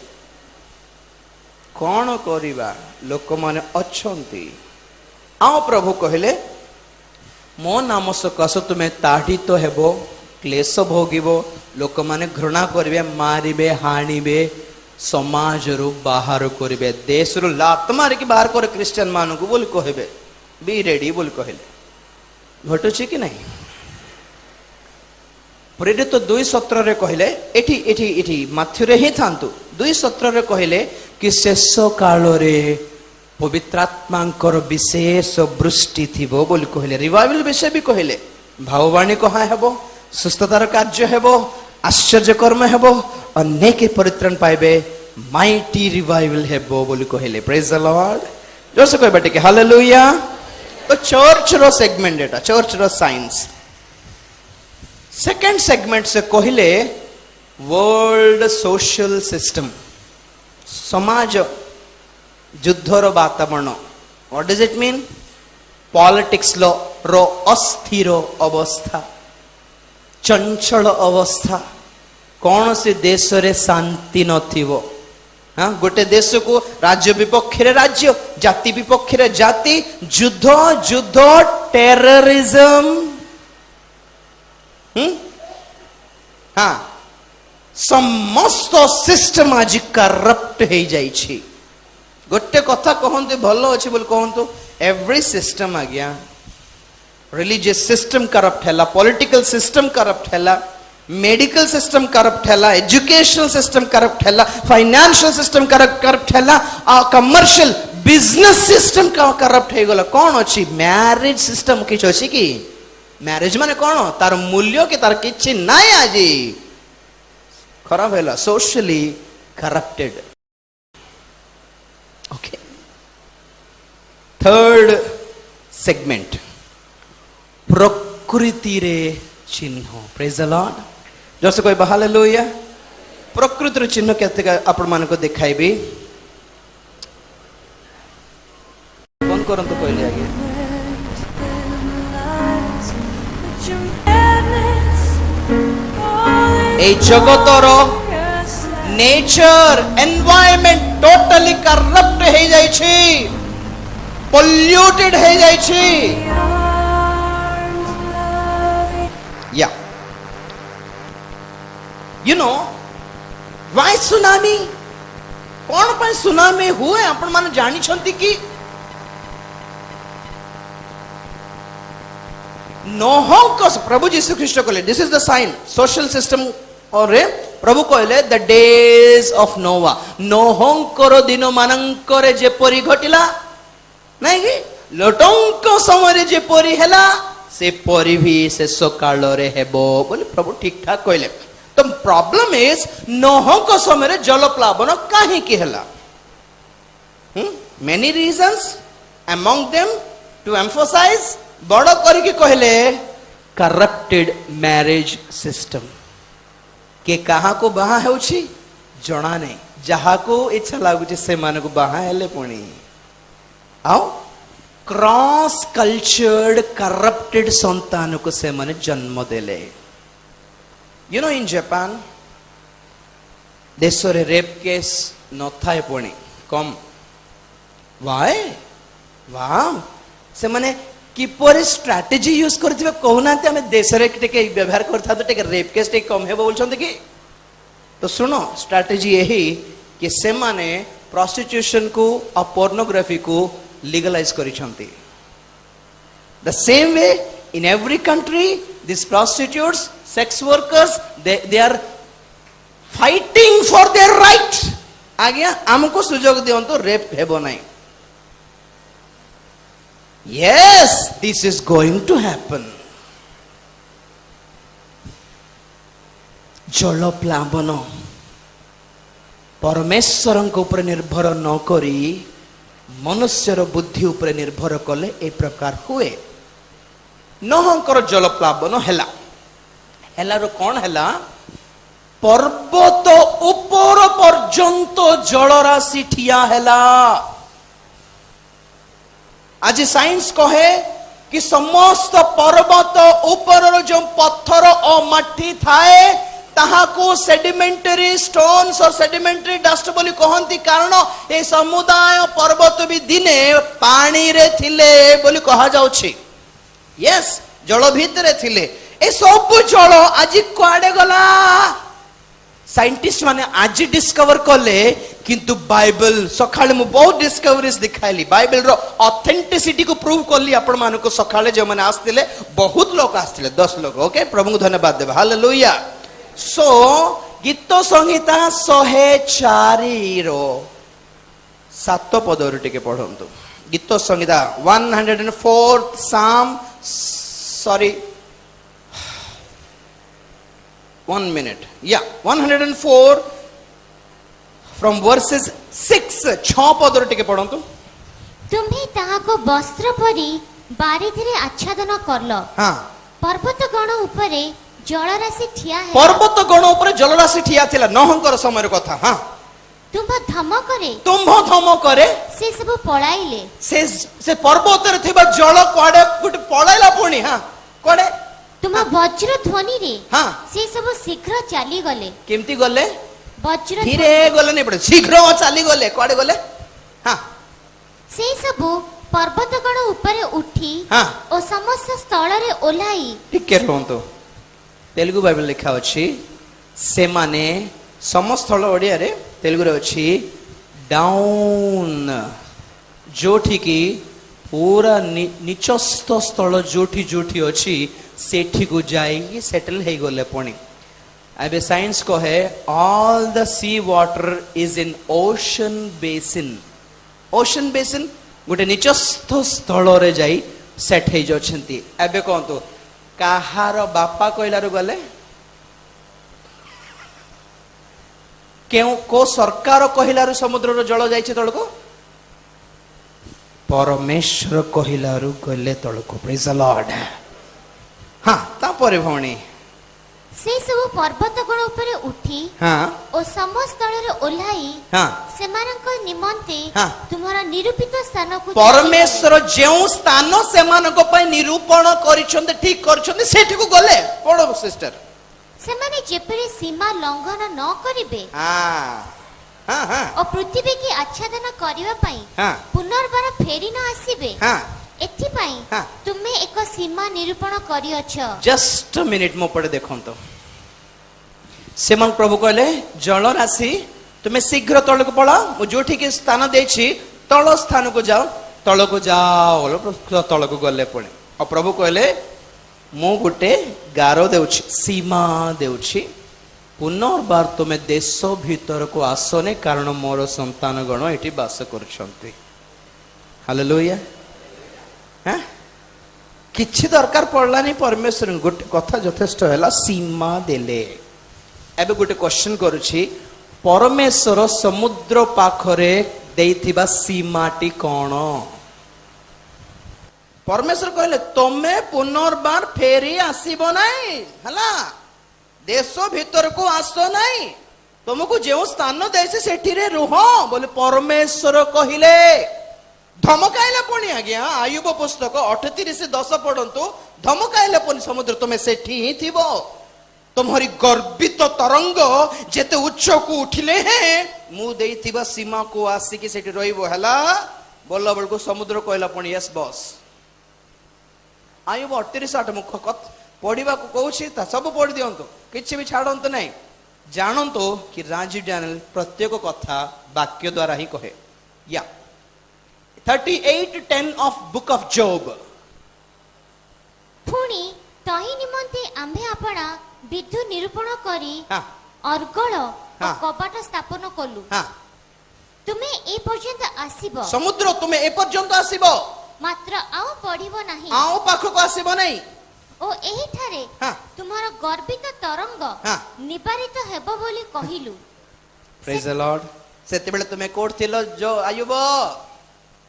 कौन करिबा लोक माने अछंती आओ प्रभु कहले मो नाम सकाश तुम्हें ताड़ित हेबो क्लेश भोगिबो लोक माने घृणा करिवे मारिबे हाणिबे समाज रु बाहर करिवे देश रु लात मार के बाहर करे क्रिश्चियन मानु को बोल कहबे बी रेडी बोल कहले घटुची कि नहीं प्रेरित 2:17 रे कहले एठी एठी एठी माथ्यु रे ही थांतु 2:17 रे कहले कि शेष काल रे पवित्रात्मांकर विशेष वृष्टि थिबो बोल कहले रिवाइवल विषय भी कहले भाववाणी कहा हेबो सुस्थतार कार्य हेबो आश्चर्य कर्म हेबो अनेक परित्राण पाइबे माइटी रिवाइवल हेबो बोल कहले प्रेज द लॉर्ड जोर से कहबे टिके हालेलुया तो चर्च रो सेगमेंट एटा चर्च रो साइंस सेकंड सेगमेंट से कहले वर्ल्ड सोशल सिस्टम समाज युद्धर वातावरण what does it mean politics रो अस्थिर अवस्था चंचल अवस्था कौन से देश रे शांति नथिबो हाँ गोटे देश को राज्य विपक्ष रे राज्य जाति विपक्ष रे जाति युद्ध युद्ध टेररिज्म हाँ समस्त सिस्टम आज करप्ट हो जाइछि गोटे कथा कहते भल अच्छे बोल कहतु एवरी सिस्टम आज्ञा रिलीजियस सिस्टम करप्ट है पॉलिटिकल सिस्टम करप्ट है मेडिकल सिस्टम करप्ट है एजुकेशनल सिस्टम करप्ट है फाइनेंशियल सिस्टम करप्ट है कमर्शियल बिजनेस सिस्टम करप्ट हो गला कौन अच्छी मैरिज सिस्टम किछ अछि कि मैरिज माने कौन तार मूल्य के तार किछि नाय आज खराब है socially corrupted okay third segment प्रकृति रे चिन्ह प्रेज द लॉर्ड जैसे कोई हालेलुया प्रकृति रे चिन्ह केते आपण मान को देखाइबी फोन करन तो कहले आगे ए जगतर नेचर एनवायरनमेंट टोटली करप्ट हो जाइछि पोल्यूटेड हो जाइछि या यू नो व्हाई सुनामी कौन पर सुनामी हुए आपण मान जानि छंती कि नोह को प्रभु यीशु ख्रीष्ट कहले this is the sign social system और प्रभु कहले द डेज ऑफ नोवा नोहंकर दिन मानंकर जेपरि घटिला नहीं कि लोटंक समय जेपरि हैला से परि भी शेष काल रे हेबो बोले प्रभु ठीक ठाक कहले तो प्रॉब्लम इज नोहंक समय जल प्लावन काहे कि हैला many reasons among them to emphasise बड़ करके कहले करप्टेड मैरिज सिस्टम के कहा को बाहा होछि जणा नहीं जहा को इच्छा लागुछि से मान को बाहा हेले पुणी आओ क्रॉस कल्चर्ड करप्टेड संतान को से माने जन्म देले यू नो इन जापान देश रे रेप केस न थाए पुणी कम व्हाई वाओ से माने किपर स्ट्राटेजी यूज करथिबे कहना आम देश रे टिके व्यवहार करथा तो टिके रेप केस टिके कम हेबो बोलछन्ते कि तो सुनो स्ट्राटेजी यही कि से माने प्रोस्टिट्यूशन को और पोर्नोग्राफी को लीगलाइज करिसंती the same way in every country this prostitutes sex workers they are fighting for their right आज्ञा हमको सुजोग दियंतो रेप हेबो नाही Yes, this is going to happen. जल प्लावन परमेश्वर ऊपर निर्भर न करी मनुष्यर बुद्धि उपर निर्भर कले ए प्रकार हुए नोहंकर जल प्लावन हैला हैला रो कौन हैला पर्वत ऊपर पर्यंत जल राशि ठिया हैला आज साइंस कहे कि समस्त पर्वत ऊपर जो पत्थर और मट्टी थाए ताहाको सेडिमेंटरी स्टोन्स और सेडिमेंटरी डस्ट बोली कहंती कारण ए समुदाय पर्वत भी दिने पानी रे थिले बोली कहा जाउछि यस जल भितर थिले ए सब जल आज कुआडे गला साइंटिस्ट माने आज डिस्कवर कले किंतु बाइबल सकाळे मु बहुत डिस्कवरीज दिखाइली बाइबल रो ऑथेंटिसिटी को प्रूव करली आपण मान को सकाळे जे माने आस्तिले बहुत लोग आस्तिले 10 लोग ओके प्रभु को धन्यवाद देबा हालेलुया सो गीत संहिता 104 रो 7 पदर टिके पढंतु गीत संहिता 104 साम sorry 1 minute yeah 104 from verses 6 6 पदर टिके पढंतु तुम्ही ताहा को वस्त्र परी बारिधिरे आच्छादन करलो हां पर्वत गण उपरे जलराशि ठिया है पर्वत गण उपरे जलराशि ठिया थिला नहंकर समय कथा हां तुम्भ धमकरे से सब पळाइले से पर्वत रे थिबा जल कोडे गुट पळाइला पुणी हां कोडे तुम वज्र ध्वनि रे हां से सब शीघ्र चाली गले केमती गले वज्र धीरे गले नहीं पड़े शीघ्र चाली गले कोडे गले हां से सब पर्वत गण ऊपर उठी हां ओ समस्त स्थल रे ओलाई ठीक के रहंतो तेलुगु बाइबल लिखा अछि से माने समस्त स्थल ओडिया रे तेलुगु रे अछि डाउन जोठी की पूरा निचस्थ स्थल जोठी जोठी अछि सेठी को जाई सेटल हे गले पुणी एबे साइंस को है all the sea water is in ocean basin गोटे निचस्थ स्थल रे जाई सेट हे जछंती एबे कहंतु काहार बापा कहलारु गले केउ को सरकार कहलारु समुद्र रो जल जाईचे तळको परमेश्वर कहलारु गले तळको प्रेज द लॉर्ड हां तापरे भौणी से सब पर्वत गण ऊपर उठी हां ओ समस्त स्थल रे ओलाई हां सेमानक निमंते हां तुम्हारा निरूपित स्थान को परमेश्वर जेउ स्थान सेमानक पय निरूपण करिछन्ते ठीक करछन्ते सेठी को गले पड़ो सिस्टर सेमाने जेपरि सीमा लंघन न करिवे हां हां हां ओ पृथ्वी की आच्छादन करिवा पई हां पुनर्बार फेरी न आसीबे हां एथि पई हां तुमे एक सीमा निरूपण करियछ जस्ट अ मिनिट मो पड़े देखंतो सेमन प्रभु कहले जल राशि तुम्हें शीघ्र तल को पड़ा मु जोठी के स्थान देछि तल स्थान को जाओ तल को जाओ तल को गले पुणी और प्रभु कहले मु गोटे गारो देउछि सीमा देउछि पुनर्बार तुम्हें देश भीतर को आसने कारण मोर संतान गण एटी वास करछन्ति हालेलुया हां किछि दरकार पड़ला नहीं परमेश्वर गोटे कथा यथेष्ट हैला सीमा देले एबे गोटे क्वेश्चन करूछि परमेश्वर समुद्र पाखरे देइथिबा सीमाटी कोन परमेश्वर कहले तमे पुनर्बार फेरी आसीबो नाही हला देश भीतर को आसो नाही तुमको जेउ स्थान देसे सेठी रे रुह बोले परमेश्वर कहिले धमकाइले पुणी आज्ञा आयुब पुस्तक 38 से 10 पढ़ंतु धमकाइले पुणी समुद्र तुमे सेठी ही थिबो तुम्हारी गर्वित तरंग जेते उच्च को उठिले हैं मु देइथिबा सीमा को आसी कि सेठी रहिबो हला बोलला बल को समुद्र कहला पुणी यस बॉस आयुब 38 8 मुख कथ पढ़िबा को कहूछि ता सब पढ़ दियंतु किछि भी छाडंतु नाही जानंतु कि राजीव चैनल प्रत्येक कथा वाक्य द्वारा ही कहे या 38:10 ऑफ बुक ऑफ जॉब पुणी तही निमंते आम्भे आपणा विद्युत निरूपण करी हां अर्गळ कपाट स्थापन कलु हां तुमे ए पर्यंत आसीबो समुद्र तुमे ए पर्यंत आसीबो मात्र आउ पड़िबो नाही आउ पाखो को आसीबो नाही ओ एही ठारे तुम्हारा गर्वित तरंग निवारित हेबो बोली कहिलु प्रेज द लॉर्ड सेते बेले तुमे कोड थिलो जो आयुब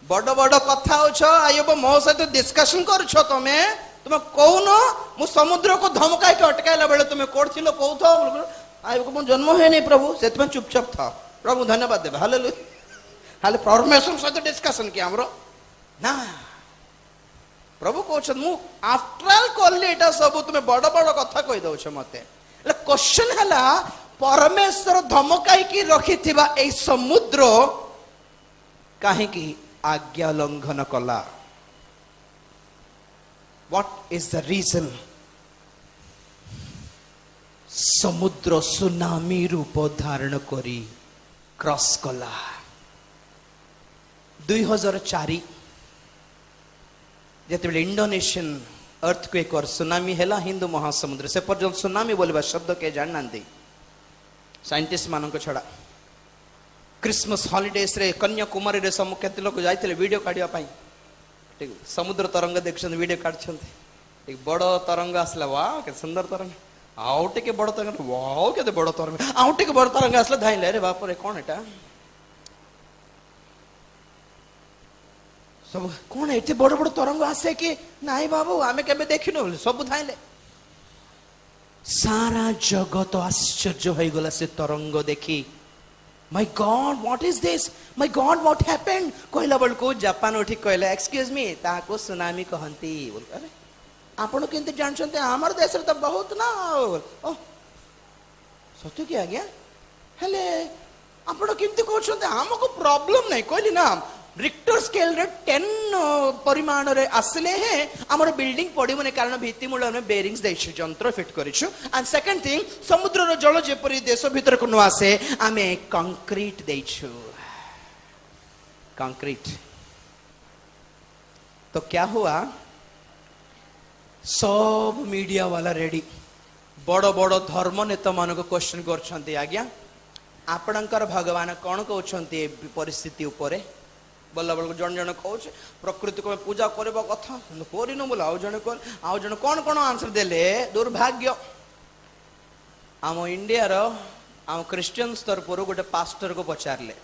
बड़ बड़ कथा होछो आयुब मो सहित डिस्कशन करछो तुमे कहून मु समुद्र को धमकाई के अटकाइला बेले तुमे कोड थिलो कहूथो आयुब को जन्म है नहीं प्रभु सेते चुपचाप था प्रभु धन्यवाद देबे हालेलुया हाले परमेश्वर सहित डिस्कशन कि हमरो ना प्रभु कहछन मु आफ्टर ऑल कॉल एटा सब तुमे बड़ बड़ कथा कहि दउछ मते ले क्वेश्चन हला परमेश्वर धमकाई की रखिथिबा ए समुद्र काहे की आज्ञा लंघन कला What is the reason? समुद्र सुनामी रूप धारण करी क्रॉस कला 2004 जेतेबेले इंडोनेशियन अर्थक्वेक और सुनामी हैला हिंदू महासमुद्र से पर्यंत सुनामी बोलबा शब्द के जाननांती साइंटिस्ट मानक छड़ा क्रिसमस हॉलिडेज रे कन्याकुमारी रे समु केते लोक जाइतिले वीडियो काढिया पाई ठीक समुद्र तरंग देखछन वीडियो काढछन्ते एक बड़ तरंग आसला वाह के सुंदर तरंग आउ टिके बड़ तरंग वाह केते बड़ तरंग आउ टिके बड़ तरंग आसला धाइले रे बाप रे कोन एटा सब कौन एते बड़ बड़ तरंग आसे कि नाही बाबू आमे केबे देखिनो सब धाइले सारा जगत आश्चर्य होई गला से तरंग देखी my God what is this my God what happened कहला बल को जापान उठी कहला एक्सक्यूज मी ता को सुनामी कहंती बोल अरे आपण केंते जानछन्ते हमर देश रे त बहुत ना ओ सत्य की आ गया हेले आपण केंते कहछन्ते हमको प्रॉब्लम नहीं कहली ना रिक्टर स्केल रे 10 परिमाण रे आसले हैं हमर बिल्डिंग पड़िबने कारण भित्ति मूल में बेरिंग्स दैछु जंत्र फिट करिछु एंड सेकंड थिंग समुद्र रो जल जेपरि देश भीतर को न आसे आमे कंक्रीट दैछु कंक्रीट तो क्या हुआ सब मीडिया वाला रेडी बड़ बड़ धर्म नेता मान को क्वेश्चन करछन्ती आज्ञा आपणकर भगवान कौन कहउछन्ती परिस्थिति ऊपर बोला बोल जन जन कहूँ प्रकृति को पूजा करबा कथा करिन बोला आउ जन कौन कौन आंसर देले दुर्भाग्य आम इंडिया रो आम क्रिश्चियन स्तर पर गोटे पास्टर को पचारले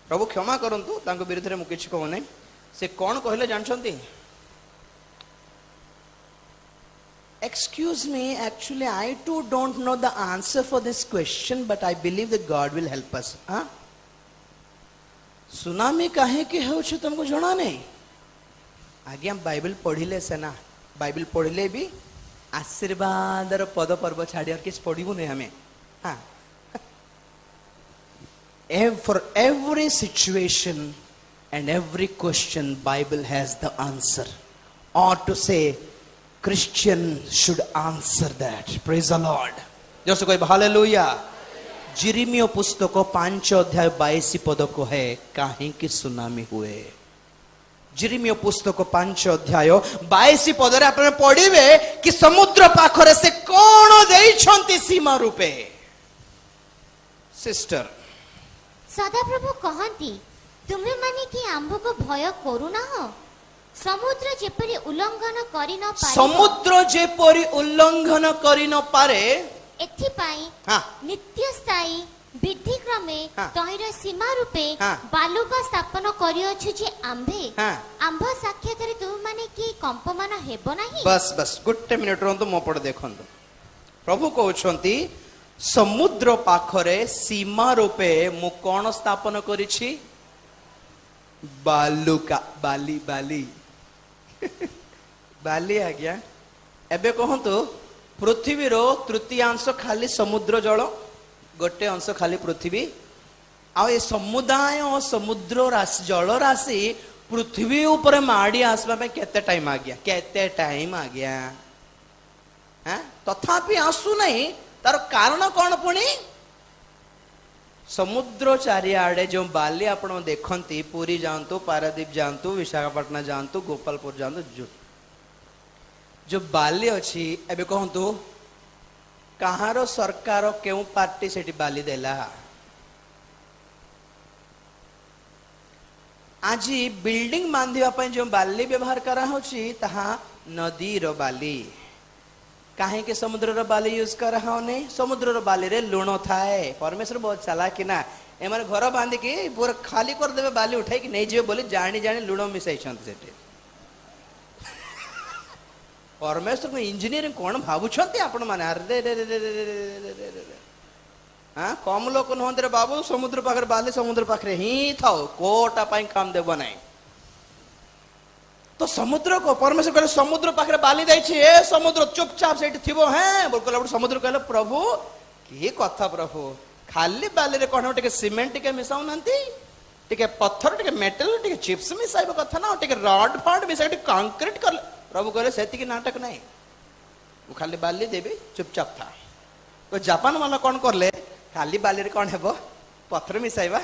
प्रभु क्षमा करंतु तांको विरुद्ध रे मु किछ कहू नै से कौन कहले जानछन्ती Excuse me, actually I too don't know the answer for this question, but I believe that God will help us. हाँ? सुनामी काहे के हो छ तुमको जଣା नहीं आज्ञा बाइबल पढ़िले से ना बाइबल पढ़िले भी आशीर्वाद र पद पर्व छाड़ी और किस पढ़िबु नहीं हमें हाँ for every situation and every question Bible has the answer, or to say Christian should answer that. Praise the Lord. जैसे कोई हालेलुया जिरिमियो पुस्तक 5 अध्याय 22 पद को है काहे कि सुनामी हुए जिरिमियो पुस्तक 5 अध्याय 22 पद रे आपने पढ़िबे कि समुद्र पाखरे से कोन देइछंती सीमा रूपे सिस्टर सदा प्रभु कहंती तुमे माने कि आंभ को भय करू ना हो समुद्र जेपरि उल्लंघन करि न पारे समुद्र जेपरि उल्लंघन करि न पारे एथि पाई नित्य स्थायी विधि क्रमे तहिर सीमा रूपे बालुका स्थापन करियछु जे आंभे आंभ साक्षात रे तुम माने कि कंपमान हेबो नाही बस बस गुट्टे मिनिट रहंतु मो पड़ देखंतु प्रभु कहउछंती समुद्र पाखरे सीमा रूपे मु कोन स्थापन करिछि बालुका बाली बाली बाली आ गया एबे कहंतु पृथ्वी रो तृतीयांश खाली समुद्र जल गोटे अंश खाली पृथ्वी आ ए समुदाय समुद्र राशि जल राशि पृथ्वी ऊपर माड़ी आसबा पे केते टाइम आ गया हैं तथापि आसु नहीं तार कारण कौन पुणी समुद्र चारिआडे जो बाली आपण देखंती पुरी जानतु पारादीप जानतु विशाखापटना जानतु गोपालपुर जानतु जो बाली अच्छी एबे कहतु कहारो सरकार केउ पार्टी सेठी बाली देला आज बिल्डिंग बांधिबा पय जो बाली व्यवहार करा होची ताहा नदी रो बाली काहे के समुद्र रो बाली यूज करा होने समुद्र रो बाली रे लुण थाए परमेश्वर बहुत चालाक ना एमाने घर बांधी के पूरा खाली कर देबे बाली उठाई कि नहीं जेबे बोली जानी जानी लुण मिसाई छंत सेठी परमेश्वर को इंजीनियरिंग कौन भावुंट आपण मैंने अरे हाँ कम लोक नुहत रे बाबू समुद्र पाखे बाली समुद्र पाखे ही थाओ कोटा पाई काम देव नहीं तो समुद्र को परमेश्वर कहले समुद्र पाखे बाली देछि ए समुद्र चुपचाप सेठी थिबो हैं बोल समुद्र कहले प्रभु की कथा प्रभु खाली बाली रे कोन टिके सीमेंट टिके मिसाउ नंती टिके पत्थर टिके मेटल टिके चिप्स मिसाइबो कथा ना टिके रॉड फॉड मिसाइ टिके कंक्रीट कर प्रभु कहले सेतिकी नाटक नहीं, वो खाली बाली देवी चुपचाप था। तो जापान वाला कौन करले, खाली बाली रे कौन हेबो, पत्थर मिसाइबा,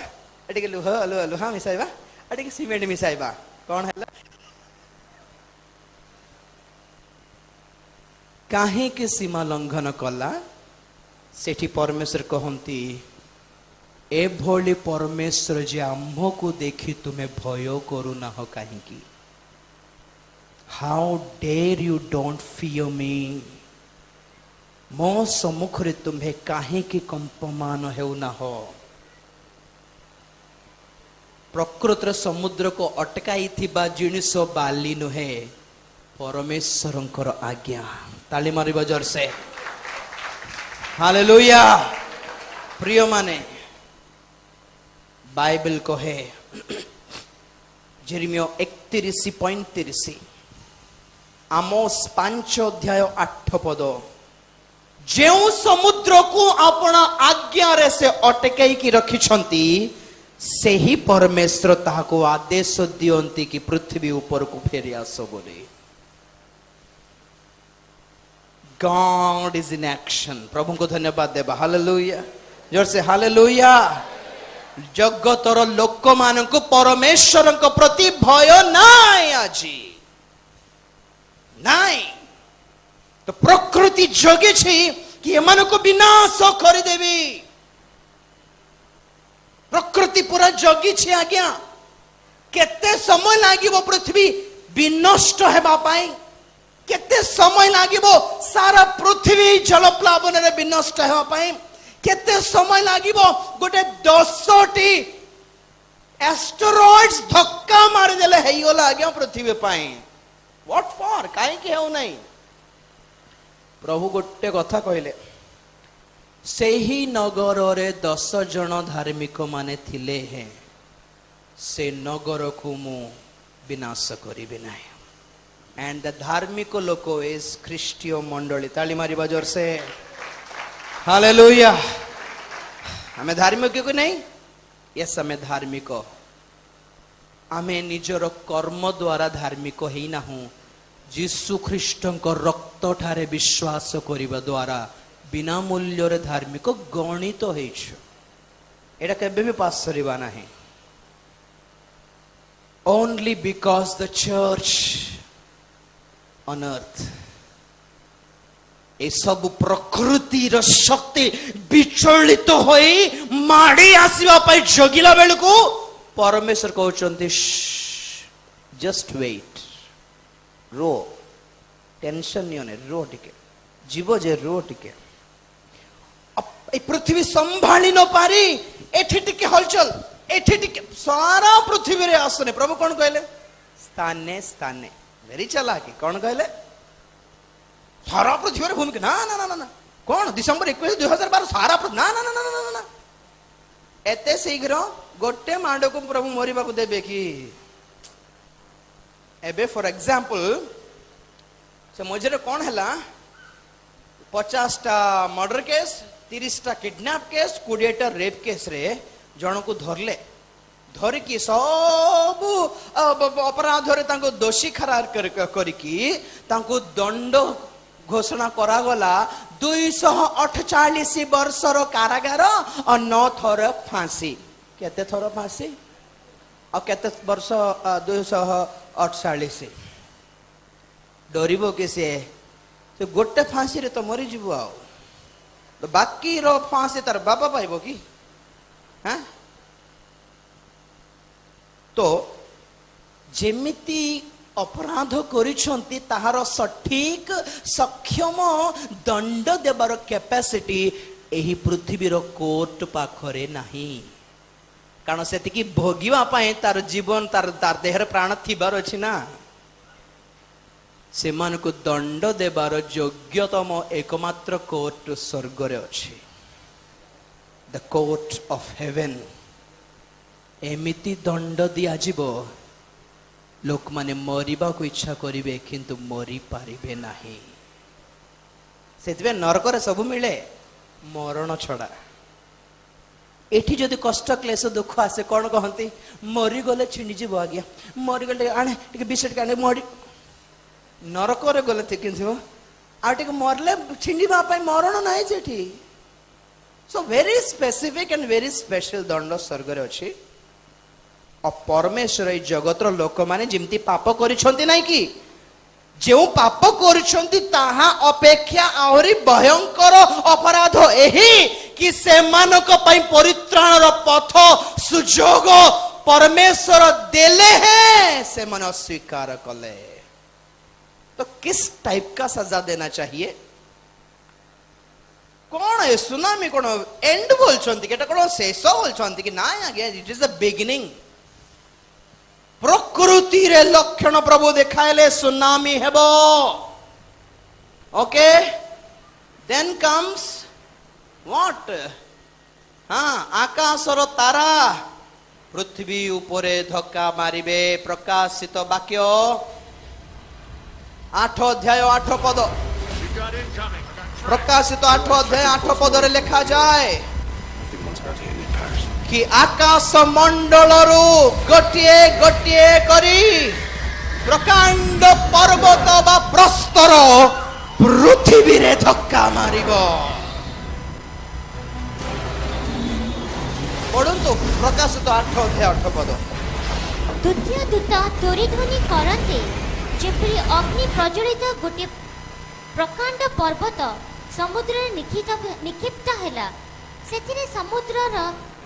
एटिके लुहा मिसाइबा, एटिके सीमेंट मिसाइबा, कौन हैला काहे के सीमा लंघन कला। सेठी परमेश्वर कहती ए भोली परमेश्वर जे आम्ह को देखी तुम्हें भय करू ना हो कहीं। How dare you don't fear me, मो सम्मुख रे तुम्हें काहे की कंपमान हेउ ना हो। प्रकृत समुद्र को अटकाई थिबा जिनिस बाली नुहे, परमेश्वरंकर आज्ञा। ताली मारिबा जोर से हालेलुया। प्रिय माने बाइबल कहे जेरेमिया 31:35, आमोस 5:8 जेउ समुद्र को आपण आज्ञा रे से अटकाई की रखिछंती, सेही परमेश्वर ताहाको आदेश दियंती कि पृथ्वी ऊपर को फेरी आसो बोली। God is in action। प्रभु को धन्यवाद देबा। हालेलुया, जोर से हालेलुया। जगतर लोक मान को परमेश्वर को प्रति भय नाई आजी नाई। तो प्रकृति जगे छी कि एमान को विनाश कर देवी। प्रकृति पूरा जगी छी आज्ञा। केते समय लागिबो पृथ्वी विनष्ट हेबा पाई, केते समय लागिबो सारा पृथ्वी जलप्लावन रे विनष्ट हेबा पाई, केते समय लागिबो गोटे 10टी एस्टेरॉइड्स धक्का मारि देले हेइगला आज्ञा पृथ्वी पाई। व्हाट फॉर, काहे के हेउ नाही। प्रभु गोटे कथा कहले, सेही नगर रे 10 जन धार्मिक माने थिले हैं, से नगर को मु विनाश करिबे नाही। एंड द धार्मिक लोक इज ख्रीष्टीय मंडली। ताली मारिबा जोर से हालेलुया। हमें धार्मिक क्यों नहीं, यस हमें धार्मिक, आमे निजर कर्म द्वारा धार्मिक ही ना हूं, जीसु ख्रीष्टंक रक्त ठारे विश्वास करिबा द्वारा बिना मूल्य रे धार्मिक गणित होइछ। एटा केबे भी पास करिबा नाही। Only because the church on earth, ए सब प्रकृति र शक्ति विचलित होई माड़ी आसीबा पई जगिला बेल को परमेश्वर कहउचंती जस्ट वेट, रो, टेंशन नियोने, रो टिके जीव जे रो टिके। ए पृथ्वी संभाली न पारी, एठी टिके हलचल, एठी टिके सारा पृथ्वी रे आसने। प्रभु कौन कहले, स्थाने स्थाने वेरी चालाकी। कौन कहले, सारा पृथ्वी रे भूमि। ना ना ना ना, कौन दिसंबर 21 2012 सारा ना ना ना ना ना ना, एते शीघ्र गोटे मांड को प्रभु मरिबा को देबे कि। एबे फॉर एग्जांपल से मझे कौन हैला, 50टा मर्डर केस, 30टा किडनैप केस, 20टा रेप केस रे जन को धरले, धरिकी सब अपराध रे तांको दोषी करार करिकी तांको दंड घोषणा करा गला 248 वर्षर कारागार और 9 थर फांसी। केते थर फांसी और केते वर्ष 248। डरिबो किसे, तो गोटे फांसी रे तो मरी जीवो। आ तो बाकी रो फांसी तार बाबा पाइबो कि हाँ। तो जेमिति अपराध करिछंती ताहार सठिक सक्षम दंड देबार कैपेसिटी एही पृथ्वीर कोर्ट पाखरे नाही। कारण सेतिकी भोगिवा पाए तार जीवन तार देहर प्राण थिबार अछि ना। सेमान को दंड देबार योग्यतम एकमात्र कोर्ट स्वर्ग रे अछि, द कोर्ट ऑफ हेवन। एमिति दंड दिया जीवो, लोक माने मरिबा को इच्छा करिवे किंतु मरि पारिबे नाही। सेतबे नरक रे सब मिले, मरण छड़ा। एठी जदि कष्ट क्लेश दुख आसे कौन कहती, मरी गले छिणी जीव आज्ञा, मरी गले आने टिके बिस्किट काने मरी। ନରକରେ ଗଲେ ଦେଖିଥିବ ଆଉ ଟିକେ ମରଲେ ଛିଣ୍ଡିବା ପାଇଁ ମରଣ ନାହିଁ ସେଠି। So very specific and very special ଦଣ୍ଡ ସ୍ୱର୍ଗରେ ଅଛି। ଆଉ ପରମେଶ୍ୱର ଏଇ ଜଗତର ଲୋକମାନେ ଯେମିତି ପାପ କରିଛନ୍ତି ନାଇଁ କି, ଯେଉଁ ପାପ କରୁଛନ୍ତି ତାହା ଅପେକ୍ଷା ଆହୁରି ଭୟଙ୍କର ଅପରାଧ ଏହି କି ସେମାନଙ୍କ ପାଇଁ ପରିତ୍ରାଣର ପଥ ସୁଯୋଗ परमेश्वर देले हैं, से मन अस्वीकार कले। तो किस टाइप का सजा देना चाहिए? कौन है सुनामी कौन एंड बोलछंती केटा कौन शेष बोलछंती कि ना आगे इट इज द बिगिनिंग। प्रकृति रे लक्षण प्रभु देखाइले सुनामी हेबो। Okay then comes what? हाँ आकाशर तारा पृथ्वी उपरे धक्का मारिबे। प्रकाशित वाक्य 8 अध्याय 8 पद। प्रकाशित 8 अध्याय 8 पद रे लिखा जाए कि आकाश मंडल रु गोटिए गोटिए करी प्रकांड पर्वत बा प्रस्तर पृथ्वी रे धक्का मारिबो। पढ़ंतु प्रकाशित 8 अध्याय 8 पद। द्वितीय दूत तोरिध्वनि करते जेपरि अग्नि प्रज्वलित गोटे प्रकांड पर्वत समुद्र निक्षिप्त हैला। सेथिरे समुद्रर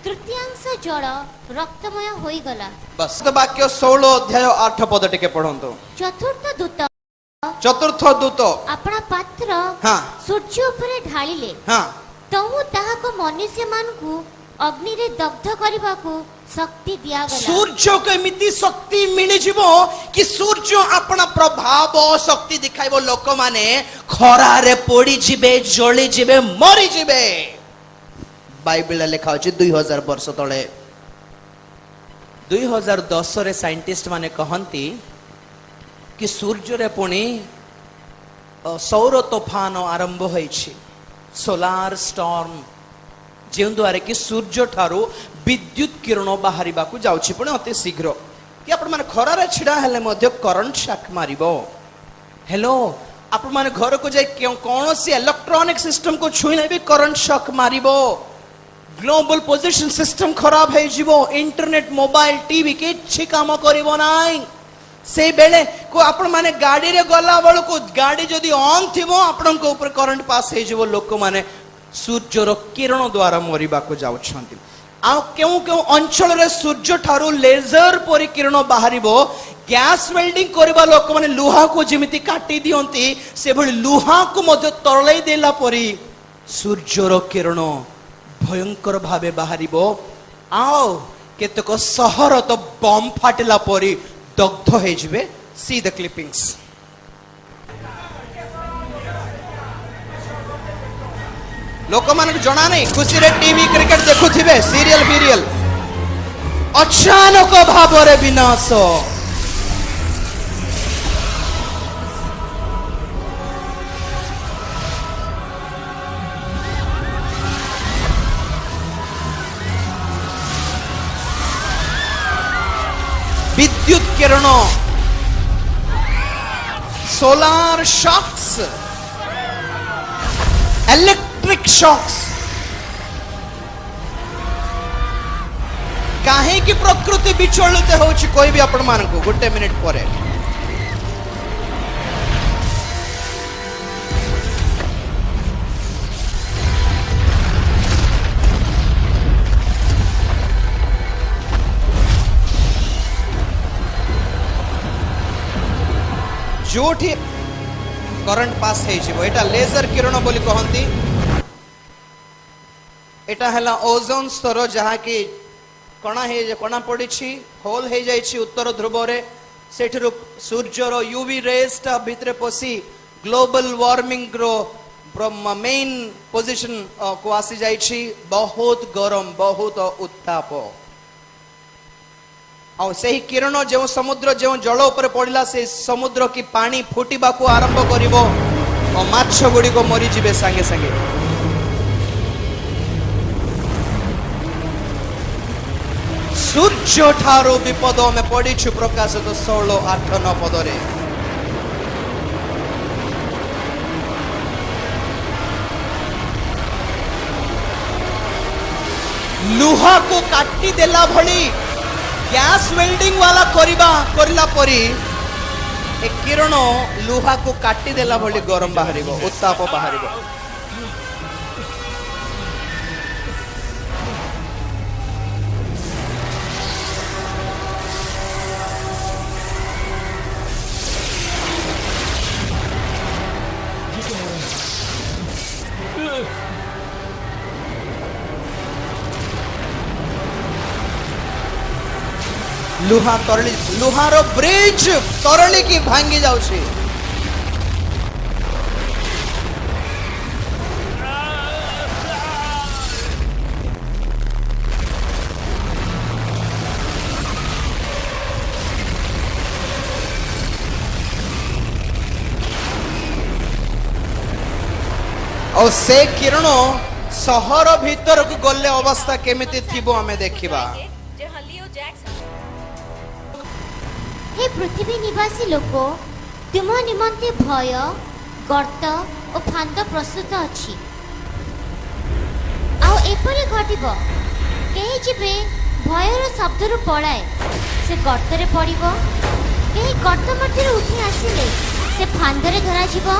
तृतीयांश जल रक्तमय होई गला। बस वाक्य 16 अध्याय 8 पद टिके पढ़ंतु। चतुर्थ दूत अपना पात्र हाँ सूर्य उपरे ढालिले। हाँ तमु ताहाको मनुष्य मानकु अग्नि रे दग्ध करबाकू शक्ति दिया गला। सूर्य को एमिति शक्ति मिली जीवो कि सूर्य अपना प्रभाव शक्ति दिखाइबो। लोक माने खरा रे पोड़ी जिबे, जळी जिबे, मरी जिबे। बाइबल लिखा अछि 2000 वर्ष तळे 2010 रे साइंटिस्ट माने कहंती कि सूर्य रे पुणी सौर तूफान आरंभ होइछि। सोलार स्टॉर्म जो द्वारा कि सूर्य ठारू विद्युत किरण बाहर जाऊँगी पुणी अति शीघ्र कि आपण माने खरारे छिड़ा हेले मध्य करंट शॉक मारिबो। हेलो आपण माने घर को जाय कौन सी इलेक्ट्रॉनिक सिस्टम को छुईले भी करंट शॉक मारिबो। ग्लोबल पोजिशन सिस्टम खराब है जीवो। इंटरनेट मोबाइल टीवी किछि काम करिवो नाइ। से बेले को आपण माने गाड़ी रे गला बळ को गाड़ी जदी ऑन थिबो आपण को ऊपर करंट पास हे जीवो। लोक माने सूर्यर किरण द्वारा मरिबा को जाउछंती। आ केउ केउ अंचल रे सूर्य ठारू लेजर परि किरण बाहरिबो। गैस वेल्डिंग करबा लोक माने लुहा को जेमिति काटी दियंती से भली लुहा को मध्य तळलाई देला परि सूर्यर किरण भयंकर भावे बाहरिबो। आओ केतक सहर तो बम फाटिला परि दग्ध हे जिवे। See the clippings. लोक मान जना नहीं खुशी रे टीवी क्रिकेट देखुथिबे सीरियल बीरियल अचानक भाव रे विनाश। विद्युत किरण, सोलार शॉक्स, इलेक्ट्रिक शॉक्स। काहे कि प्रकृति विचलित होछि कोई भी आपण मान को गोटे मिनिट परे। जोठी करंट पास है जीवो एटा लेजर किरण बोली कहंती। एटा हला ओजोन स्तर जहा कि कणा पड़ी होल हो जाइछि उत्तर ध्रुव रे। सेठिरु सूर्यर यूवी रेस टा भितरे पसी ग्लोबल वार्मिंग रो मेन पोजीशन को आसी जाइछि। बहुत गरम, बहुत उत्ताप। और सही किरण जो समुद्र जो जल ऊपर पड़िला से समुद्र की पानी फुटिबा को आरंभ करिवो और माछ गुडी को मरी जिबे संगे संगे। सूर्य ठारो विपद में पड़ी छु। प्रकाशित 16 8 9 पद रे लुहा को काटी देला भली गैस वेल्डिंग वाला करला परी ए किरण लुहा को काटी देला भली गरम बाहरिबो, उत्ताप बाहरिबो। लुहा तरली, लुहार ब्रिज तरली की भांगी जाउछि। और से किरण सहर भीतर को गले अवस्था केमिति थिबो हमें देखिबा। हे पृथ्वी निवासी लोक, तुम निमंते भय, गर्त और फांद प्रस्तुत अछि। आउ एपरि घटिबो, केहि जिबे भयर शब्दरु पळाए से गर्तरे पड़िबो, केहि गर्त मध्यरे उठी आसिले से फांदरे धरा जिवो।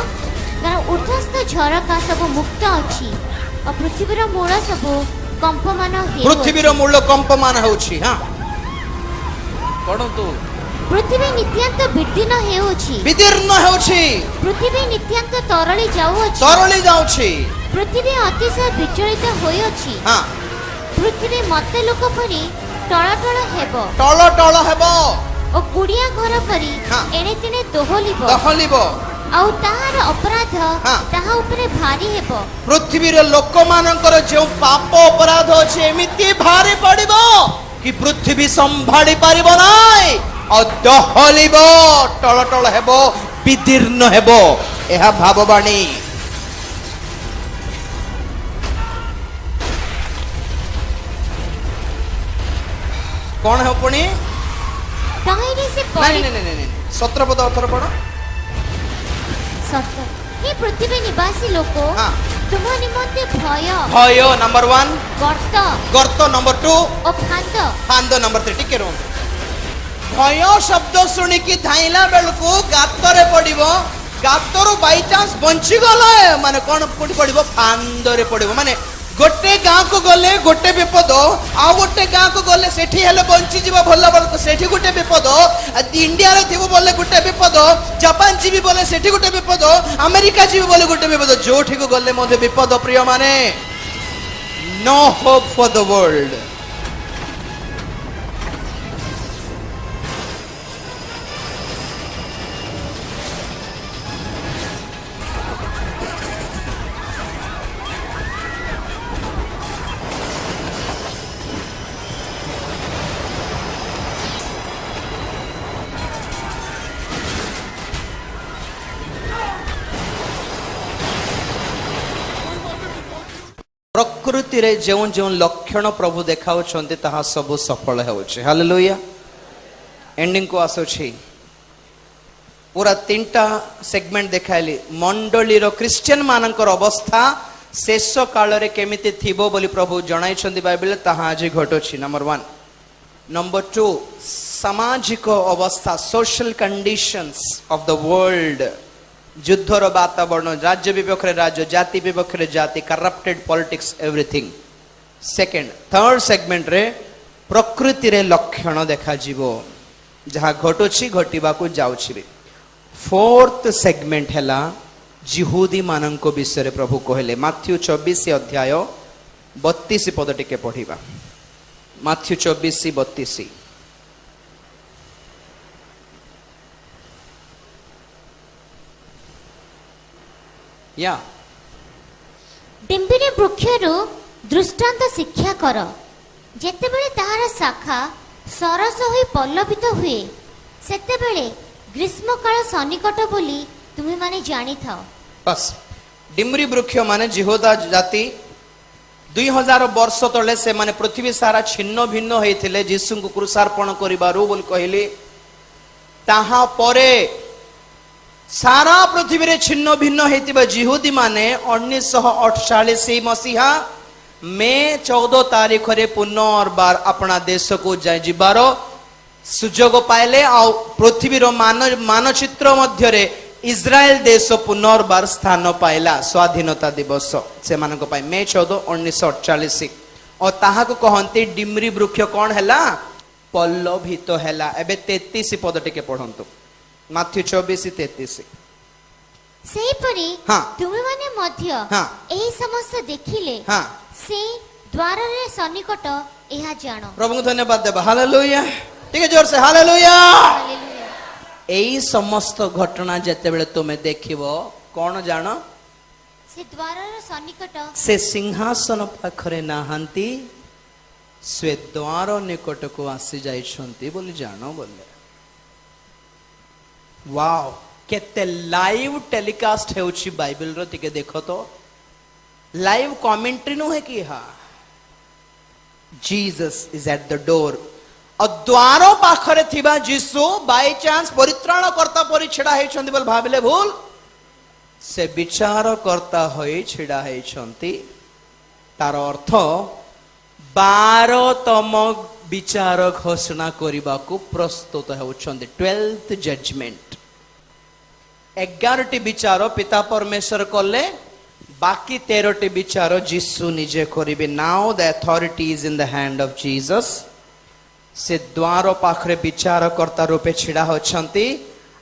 कारण ऊर्ध्वस्थ झरका सब मुक्त अछि और पृथ्वीर मूल सब कंपमान हेउ। पृथ्वीर मूल कंपमान होछि। हां पढंतु। पृथ्वी नित्यांत विदीर्ण हेउछि, विदीर्ण हेउछि। पृथ्वी नित्यांत तरली जाउछि, तरली जाउछि। पृथ्वी अतिशय विचलित होइछि। हां पृथ्वी मते लोक परि टळटळ हेबो, टळटळ हेबो ओ कुडिया घर परि एणे तिने दोहलिबो, दोहलिबो। आउ ताहार अपराध ताहा उपरे भारी हेबो। पृथ्वी रे लोक मानकर जे पाप अपराध अछि एमिति भारी पड़िबो कि पृथ्वी संभाळी परिबो नाय और दहलिबो, टळटळ हेबो, विदीर्ण हेबो। एहा भाववाणी। कोन हे पुणी ताहिरे से नहीं नहीं नहीं नहीं 17 पद अथर पढ। 17 हे पृथ्वी निवासी लोक, तुम निमंते भय, भय नंबर 1, गर्त, गर्त नंबर 2 और फांद, फांद नंबर 3। टिके रहू। भय शब्द सुनी कि धाइला बेलको गातरे पड़िबो, गातरो बाय चांस बंची गला माने कोन कोठी पड़िबो, फांदरे पड़िबो। माने गोटे गां को गले गोटे विपद, आ गोटे गां को गले सेठी हेले बंची जीव भल्ला बेलको सेठी गोटे विपद, इंडिया रे थिबो बोले गोटे विपद, जापान जीवी बोले सेठी गोटे विपद, अमेरिका जीवी बोले गोटे विपद। जोठी को गले मध्ये विपद प्रिय माने। No hope for the world. प्रकृति रे जेउन जेउन लक्षण प्रभु देखाउछन्ते ताहा सब सफल हेउछे। हालेलुया। एंडिंग को आसुछि। पूरा 3टा सेगमेंट देखाइली। मंडली रो क्रिश्चियन मानकर अवस्था शेष काल रे केमिति थिबो बोली प्रभु जणाइछन्ती बाइबल, ताहा आज घटोछि। नंबर 1। नंबर 2 सामाजिक अवस्था, social conditions of the world. युद्धर वातावरण, राज्य विपक्ष राज्य, जाति विपक्ष जाति, corrupted politics, everything. Second third segment रे प्रकृति रे लक्षण देखा जीवो जहा घटुछि घटिबा को जाउछि। फोर्थ सेगमेंट हैला जिहुदी माननको विषय रे प्रभु कहले। माथ्यू 24 अध्याय 32 पद टिके पढिबा। माथ्यू 24:32। या डिम्बिनी वृक्षरु दृष्टांत शिक्षा कर, जेतेबेले ताहार शाखा सरस होई पल्लवित हुए, सेतेबेले ग्रीष्म काल सन्निकट बोली तुमे माने जानी थाओ। बस डिम्री वृक्ष माने जिहोदा जाति 2000 वर्ष तले से माने पृथ्वी सारा छिन्न भिन्न होइथिले यीशु को क्रूसार्पण करिबारु बोल कहले। ताहा परे सारा पृथ्वी रे छिन्न भिन्न हेतिबा जिहुदी माने 1948 मसीहा मे 14 तारीख रे पुनर्बार अपना देश को जाय जिबारो सुजोग पाइले आ पृथ्वी रो मानचित्र मध्य रे इज्राएल देश पुनर्बार स्थान पाइला स्वाधीनता दिवस से मानक पाई मे 14 1948 और ताहा को कहंती डिमरी वृक्ष कौन हैला पल्लवित हैला। एबे 33 पद टिके पढंतु माथ्यू 24:33 सेही परी हाँ। तुमे माने मध्य हाँ। एही समस्त देखिले हाँ। से द्वार रे सन्निकट एहा जानो। प्रभु को धन्यवाद देबा हालेलुया ठीक है जोर से हालेलुया। हालेलुया। एई समस्त घटना जेते बेले तुमे देखिबो कोन जानो से द्वार रे सन्निकट से सिंहासन पाखरे नाहंती से द्वार निकट को आसी जाइछंती बोली जानो बोले। वाओ केते लाइव टेलीकास्ट हेउछि बाइबल रो तिके देखो तो लाइव कमेंट्री नो है कि हा Jesus is eight the door और द्वार पाखरे थिबा जीसु बाय चांस परित्राण करता परि छिड़ा हेछंती बोल भाबिले भूल से विचार करता होई छिड़ा हेछंती तार अर्थ 12तम विचार घोषणा करने को प्रस्तुत होउछंती 12th जजमेंट 11टी विचार पिता परमेश्वर कले बाकी 13टी विचार जीसु निजे करिवे। Now the authority is in the hand of Jesus से द्वार पाखरे विचार कर्ता रूपे छिड़ा होछंती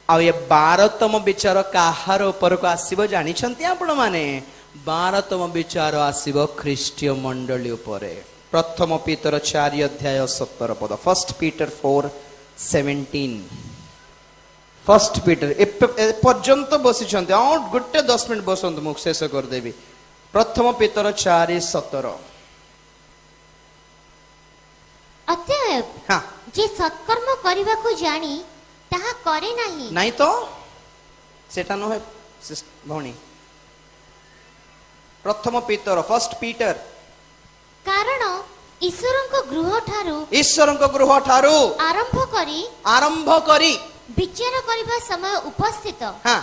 आ ये 12तम विचार काहार ऊपर को आसीबो जानि छंती आपण माने 12तम विचार आसीबो ख्रीष्टीय मंडली ऊपरे। प्रथम पीतर 4 अध्याय 17 पद 1 पीटर 4:17 1 पीटर पर्यंत बसी छंती आ गुटे 10 मिनिट बसंत मुख शेष कर देबी। प्रथम पीतर 4:17 अतएव हाँ जे सत्कर्म करिबा को जानी ताहा करे नाही नहीं तो सेटा न है भौणी। प्रथम पीतर 1 पीटर कारण ईश्वर गृह ठारू आरंभ करी विचार करिबा समय उपस्थित हाँ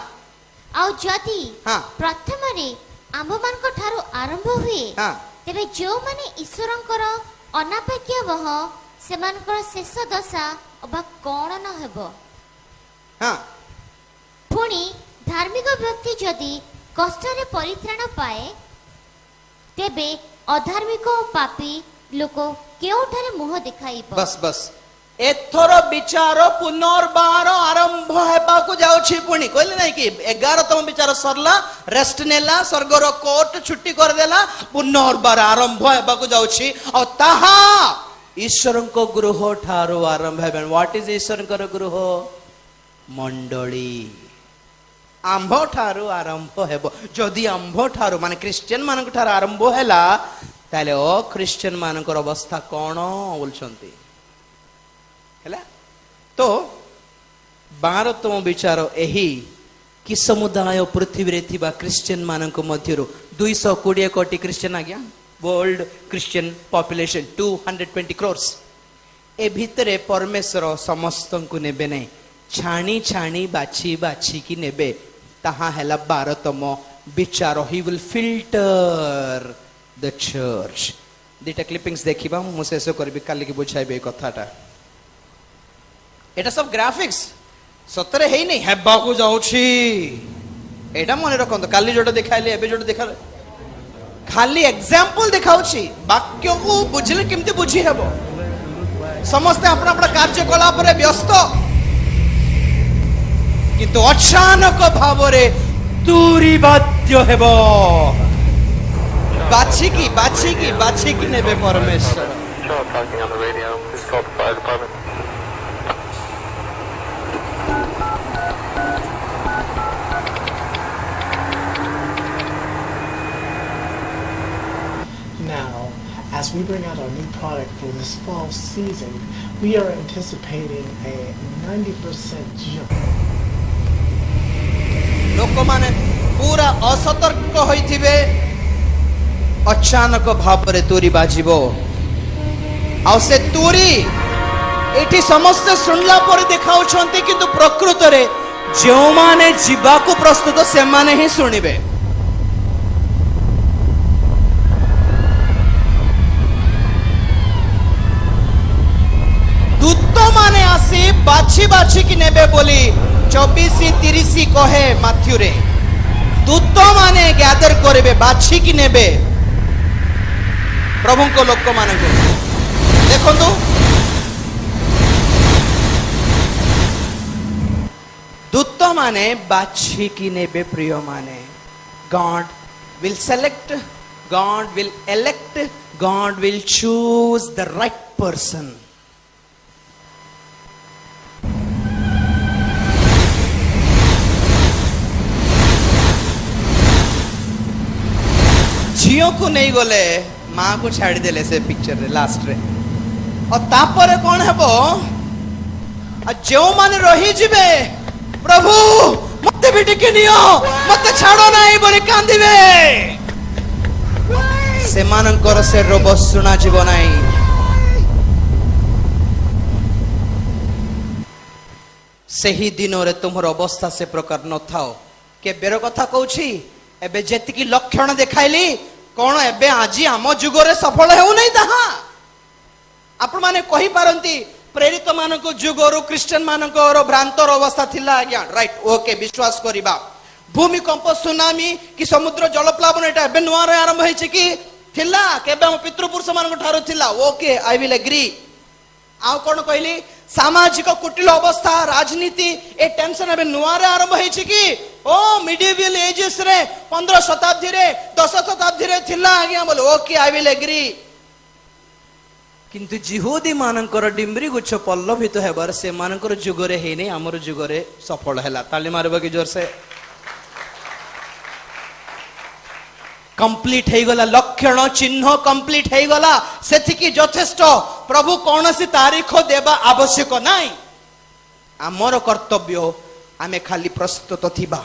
आउ जदि हाँ प्रथम रे आंभ मानक ठारू आरंभ हुए हाँ तेबे जो माने ईश्वरंकर अनापेक्ष बह सेमानकर शेष दशा अबा कोन न हेबो। हाँ पुणी धार्मिक व्यक्ति जदि कष्ट रे परित्राण पाए तेबे अधार्मिक और पापी लोक केउठारे मुह देखाइबो। बस बस एथर विचार पुनर्बार आरंभ हेबा को जाउछि पुणी कहले नै कि 11तम विचार सरला रेस्ट नेला स्वर्गर कोर्ट छुट्टी कर देला पुनर्बार आरंभ हेबा को जाउछि और ताहा ईश्वर को गृह ठारो आरंभ हेबन। व्हाट इज ईश्वर को गृह मंडली आंभ ठारो आरंभ हेबो। जदि आंभ ठारो माने क्रिश्चियन मानक ठारो आरंभ हैला ताले ओ क्रिश्चियन मानकर अवस्था कोन बोलछंती हैला। तो 12तम विचार एही कि समुदाय पृथ्वी रे थिबा क्रिश्चियन मानक मध्यरु 220 कोटी क्रिश्चियन आ गया वर्ल्ड क्रिश्चियन पॉपुलेशन 220 crores ए भितरे परमेश्वर समस्त को नेबे नै छाणी छाणी बाछी बाछी की नेबे ताहा हैला 12तम विचार। He will filter the church. दुटा क्लिपिंग्स देखिबा मु शेष करबी काली की बुझाइबे कथाटा। एटा सब ग्राफिक्स सतरे हेई नै हेबा को जाउछि एटा मने रखंत काली जोटा देखाइले एबे जोटा देखा खाली एग्जांपल देखाउछि वाक्य को बुझले केमते बुझी हेबो। समस्त अपना अपना कार्यकलाप रे व्यस्त किंतु अचानक भाव रे तुरी बाध्य हेबो बाछी की नेबे परमेश्वर। Now, as we bring out our new product for this fall season, we are anticipating a 90% jump. लोक माने पूरा असतर्क होइथिबे अचानक भाव रे तुरी बाजिबो आ से तुरी एठी समस्त सुनला पर देखाउछंती किंतु प्रकृत रे जो माने जीवा को प्रस्तुत से माने ही सुनिबे। दूत माने आसी बाछी बाछी कि नेबे बोली 24-30 कहे माथ्यू रे दूत माने गैदर करिवे बाछी कि नेबे प्रभु को लोक मान देखंतु दूत माने बाछी कि नेबे प्रिय माने God will select, God will elect, God will choose the right person. झील को नहीं गले माँ को छाड़ी देले से पिक्चर रे लास्ट रे और तापर कौन है वो जो माने रही जीवे प्रभु मते भी टिके नियो मते छाड़ो नहीं बोली कांदिवे से मानकर से रोब सुना जीव नहीं सही दिन रे तुमर अवस्था से प्रकार न थाओ के बेर कथा कहूची एबे जेतिकी लक्षण देखाइली कौन एबे आजी आम जुगरे सफल हेउ नहीं ताहा आपण माने कहि पारंती प्रेरित मानक जुगरु क्रिश्चियन मानक भ्रांतर अवस्था थिला आज्ञा राइट ओके विश्वास करिबा भूमिकंप सुनामी कि समुद्र जलप्लावन एटा एबे नुआ रे आरंभ होइछि कि थिला केबे हम पितृपुरुष मानक ठारो थिला ओके आई विल एग्री आउ कोन कहली सामाजिक कुटिल अवस्था राजनीति ए टेंशन एबे नुआ रे आरंभ होइछि कि ओ मिडिवल एजेस रे 15 शताब्दी रे 10 शताब्दी रे थिला आज्ञा बोले ओके आई विल एग्री किंतु जिहुदी मानकर डिम्बरी गुच्छ पल्लवित हेबार से मानकर जुगरे हे नै हमर जुगरे सफल हैला ताली मारबा कि जोर से कंप्लीट हे गला लक्षण चिन्ह कंप्लीट हे गला सेथि कि यथेष्ट प्रभु कोनसी तारीख देबा आवश्यक नाही हमर कर्तव्य आमे खाली प्रस्तुत थिबा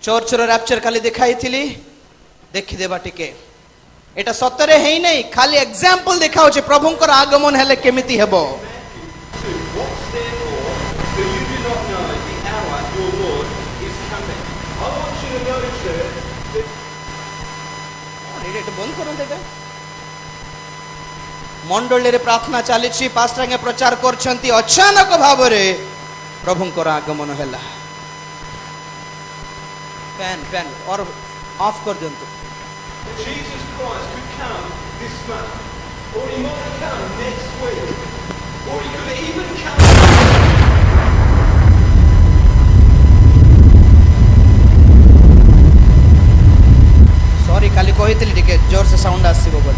चर्च रो रैप्चर खाली देखाई थिली देखि देबा टिके एटा सतरे हेई नै खाली एग्जांपल देखाउ छे प्रभुंकर आगमन हेले केमिति हेबो बंद करो देबे मंडली रे प्रार्थना चली पास्टर आगे प्रचार करछंती अचानक भाव रे प्रभुंकर आगमन हैला फैन और ऑफ कर दियंतु Jesus Christ could come this month, or he might come next week, or he could even come. Sorry खाली कहितली टिके जोर से साउंड आसीबो बोल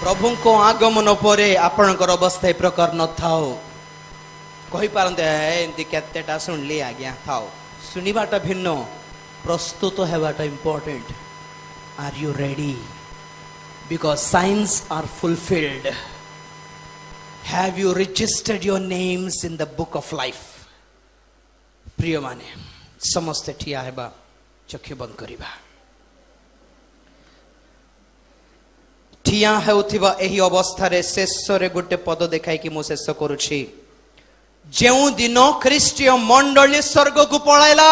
प्रभु को आगमन परे आपणकर अवस्था ए प्रकार न थाओ कहि पारंते एंती केतेटा सुनली आज्ञा थाओ सुनिबाटा भिन्न प्रस्तुत हेबाटा important are you ready because signs are fulfilled have you registered your names in the book of life प्रिय माने समस्ते ठिया हेबा चक्षु बंद करिबा ठिया हेउथिबा एही अवस्था रे शेष रे गुटे पद देखाई कि मु शेष करूछि जेउ दिन ख्रीष्टीय मंडली स्वर्ग को पळाइला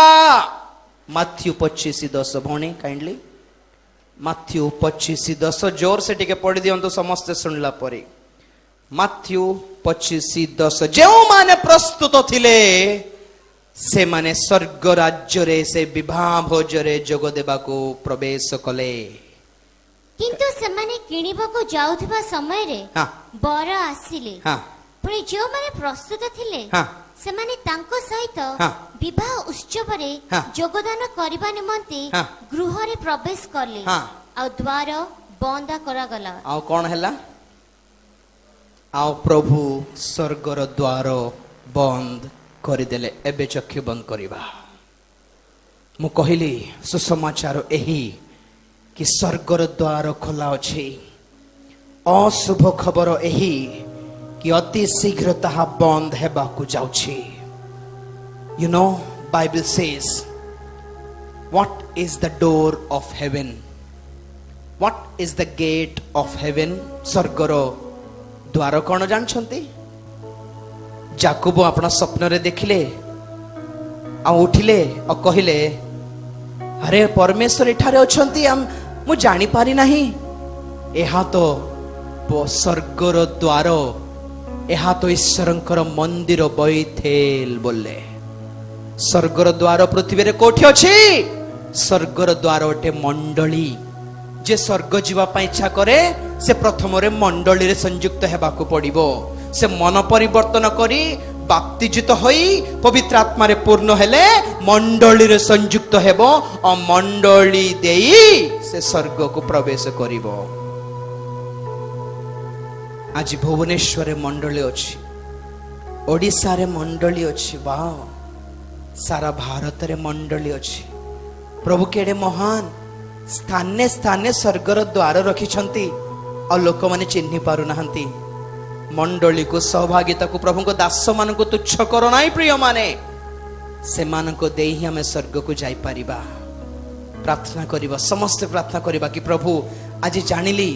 माथ्यू 25:10 भणी काइंडली माथ्यू 25:10 जोर से टिके पढ़ी दियंतु समस्त सुनला परे माथ्यू 25:10 जेउ माने प्रस्तुत थिले से माने स्वर्ग राज्य रे से विवाह भोज रे जोग देबा को प्रवेश कले किंतु से माने किनिबा को जाउथिबा समय रे बर आसीले पुणी जो माने प्रस्तुत थिले से माने तांको सहित विवाह उत्सव रे योगदान करबा निमंते गृह रे प्रवेश करले आ द्वार बंद करा गला आ कोन हैला आ प्रभु स्वर्ग रो द्वार बंद କରିଦେଲେ ଏବେ ଚକ୍ଷୁ ବନ୍ଦ କରିବା ମୁଁ କହିଲି ସୁସମାଚାର ଏହି कि स्वर्गर द्वार खोला अछि अशुभ खबर एही कि अति शीघ्र ताहा बंद हेबाकु जाउछि you know Bible says what is the door of heaven what is the gate of heaven स्वर्गर द्वार कोन जानछंती जाकुब अपना स्वप्न रे देखिले आ उठिले और कहिले अरे परमेश्वर एठारे अछंती मु जानी पारि नाही एहा तो स्वर्गर द्वार एहा तो ईश्वरंकर मंदिर बैथेल बोले स्वर्गर द्वार पृथ्वी रे कोठी अछि स्वर्गर द्वार ओटे मंडली जे स्वर्ग जीवा पई इच्छा करे से प्रथम रे मंडली रे संयुक्त हेबाकू पड़िबो से मन परिवर्तन करी बाप्तिजित होई पवित्र आत्मा रे पूर्ण हेले मंडली रे संयुक्त हेबो और मंडली देई से स्वर्ग को प्रवेश करिवो आज भुवनेश्वर मंडली अछि ओडिसा रे मंडली अछि वाह सारा भारत रे मंडली अछि प्रभु केडे महान स्थाने स्थाने स्वर्गर द्वार रखिछंती और लोक माने चिन्हि पारु नाहंती मंडली को सहभागिता को प्रभु को दास मान को तुच्छ करो नाई प्रिय माने से मान को दे ही हमें स्वर्ग को जाई परिबा प्रार्थना करिबा समस्त प्रार्थना करिबा कि प्रभु आज जानिली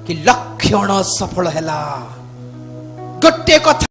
कि लक्षण सफल हैला गोटे कथा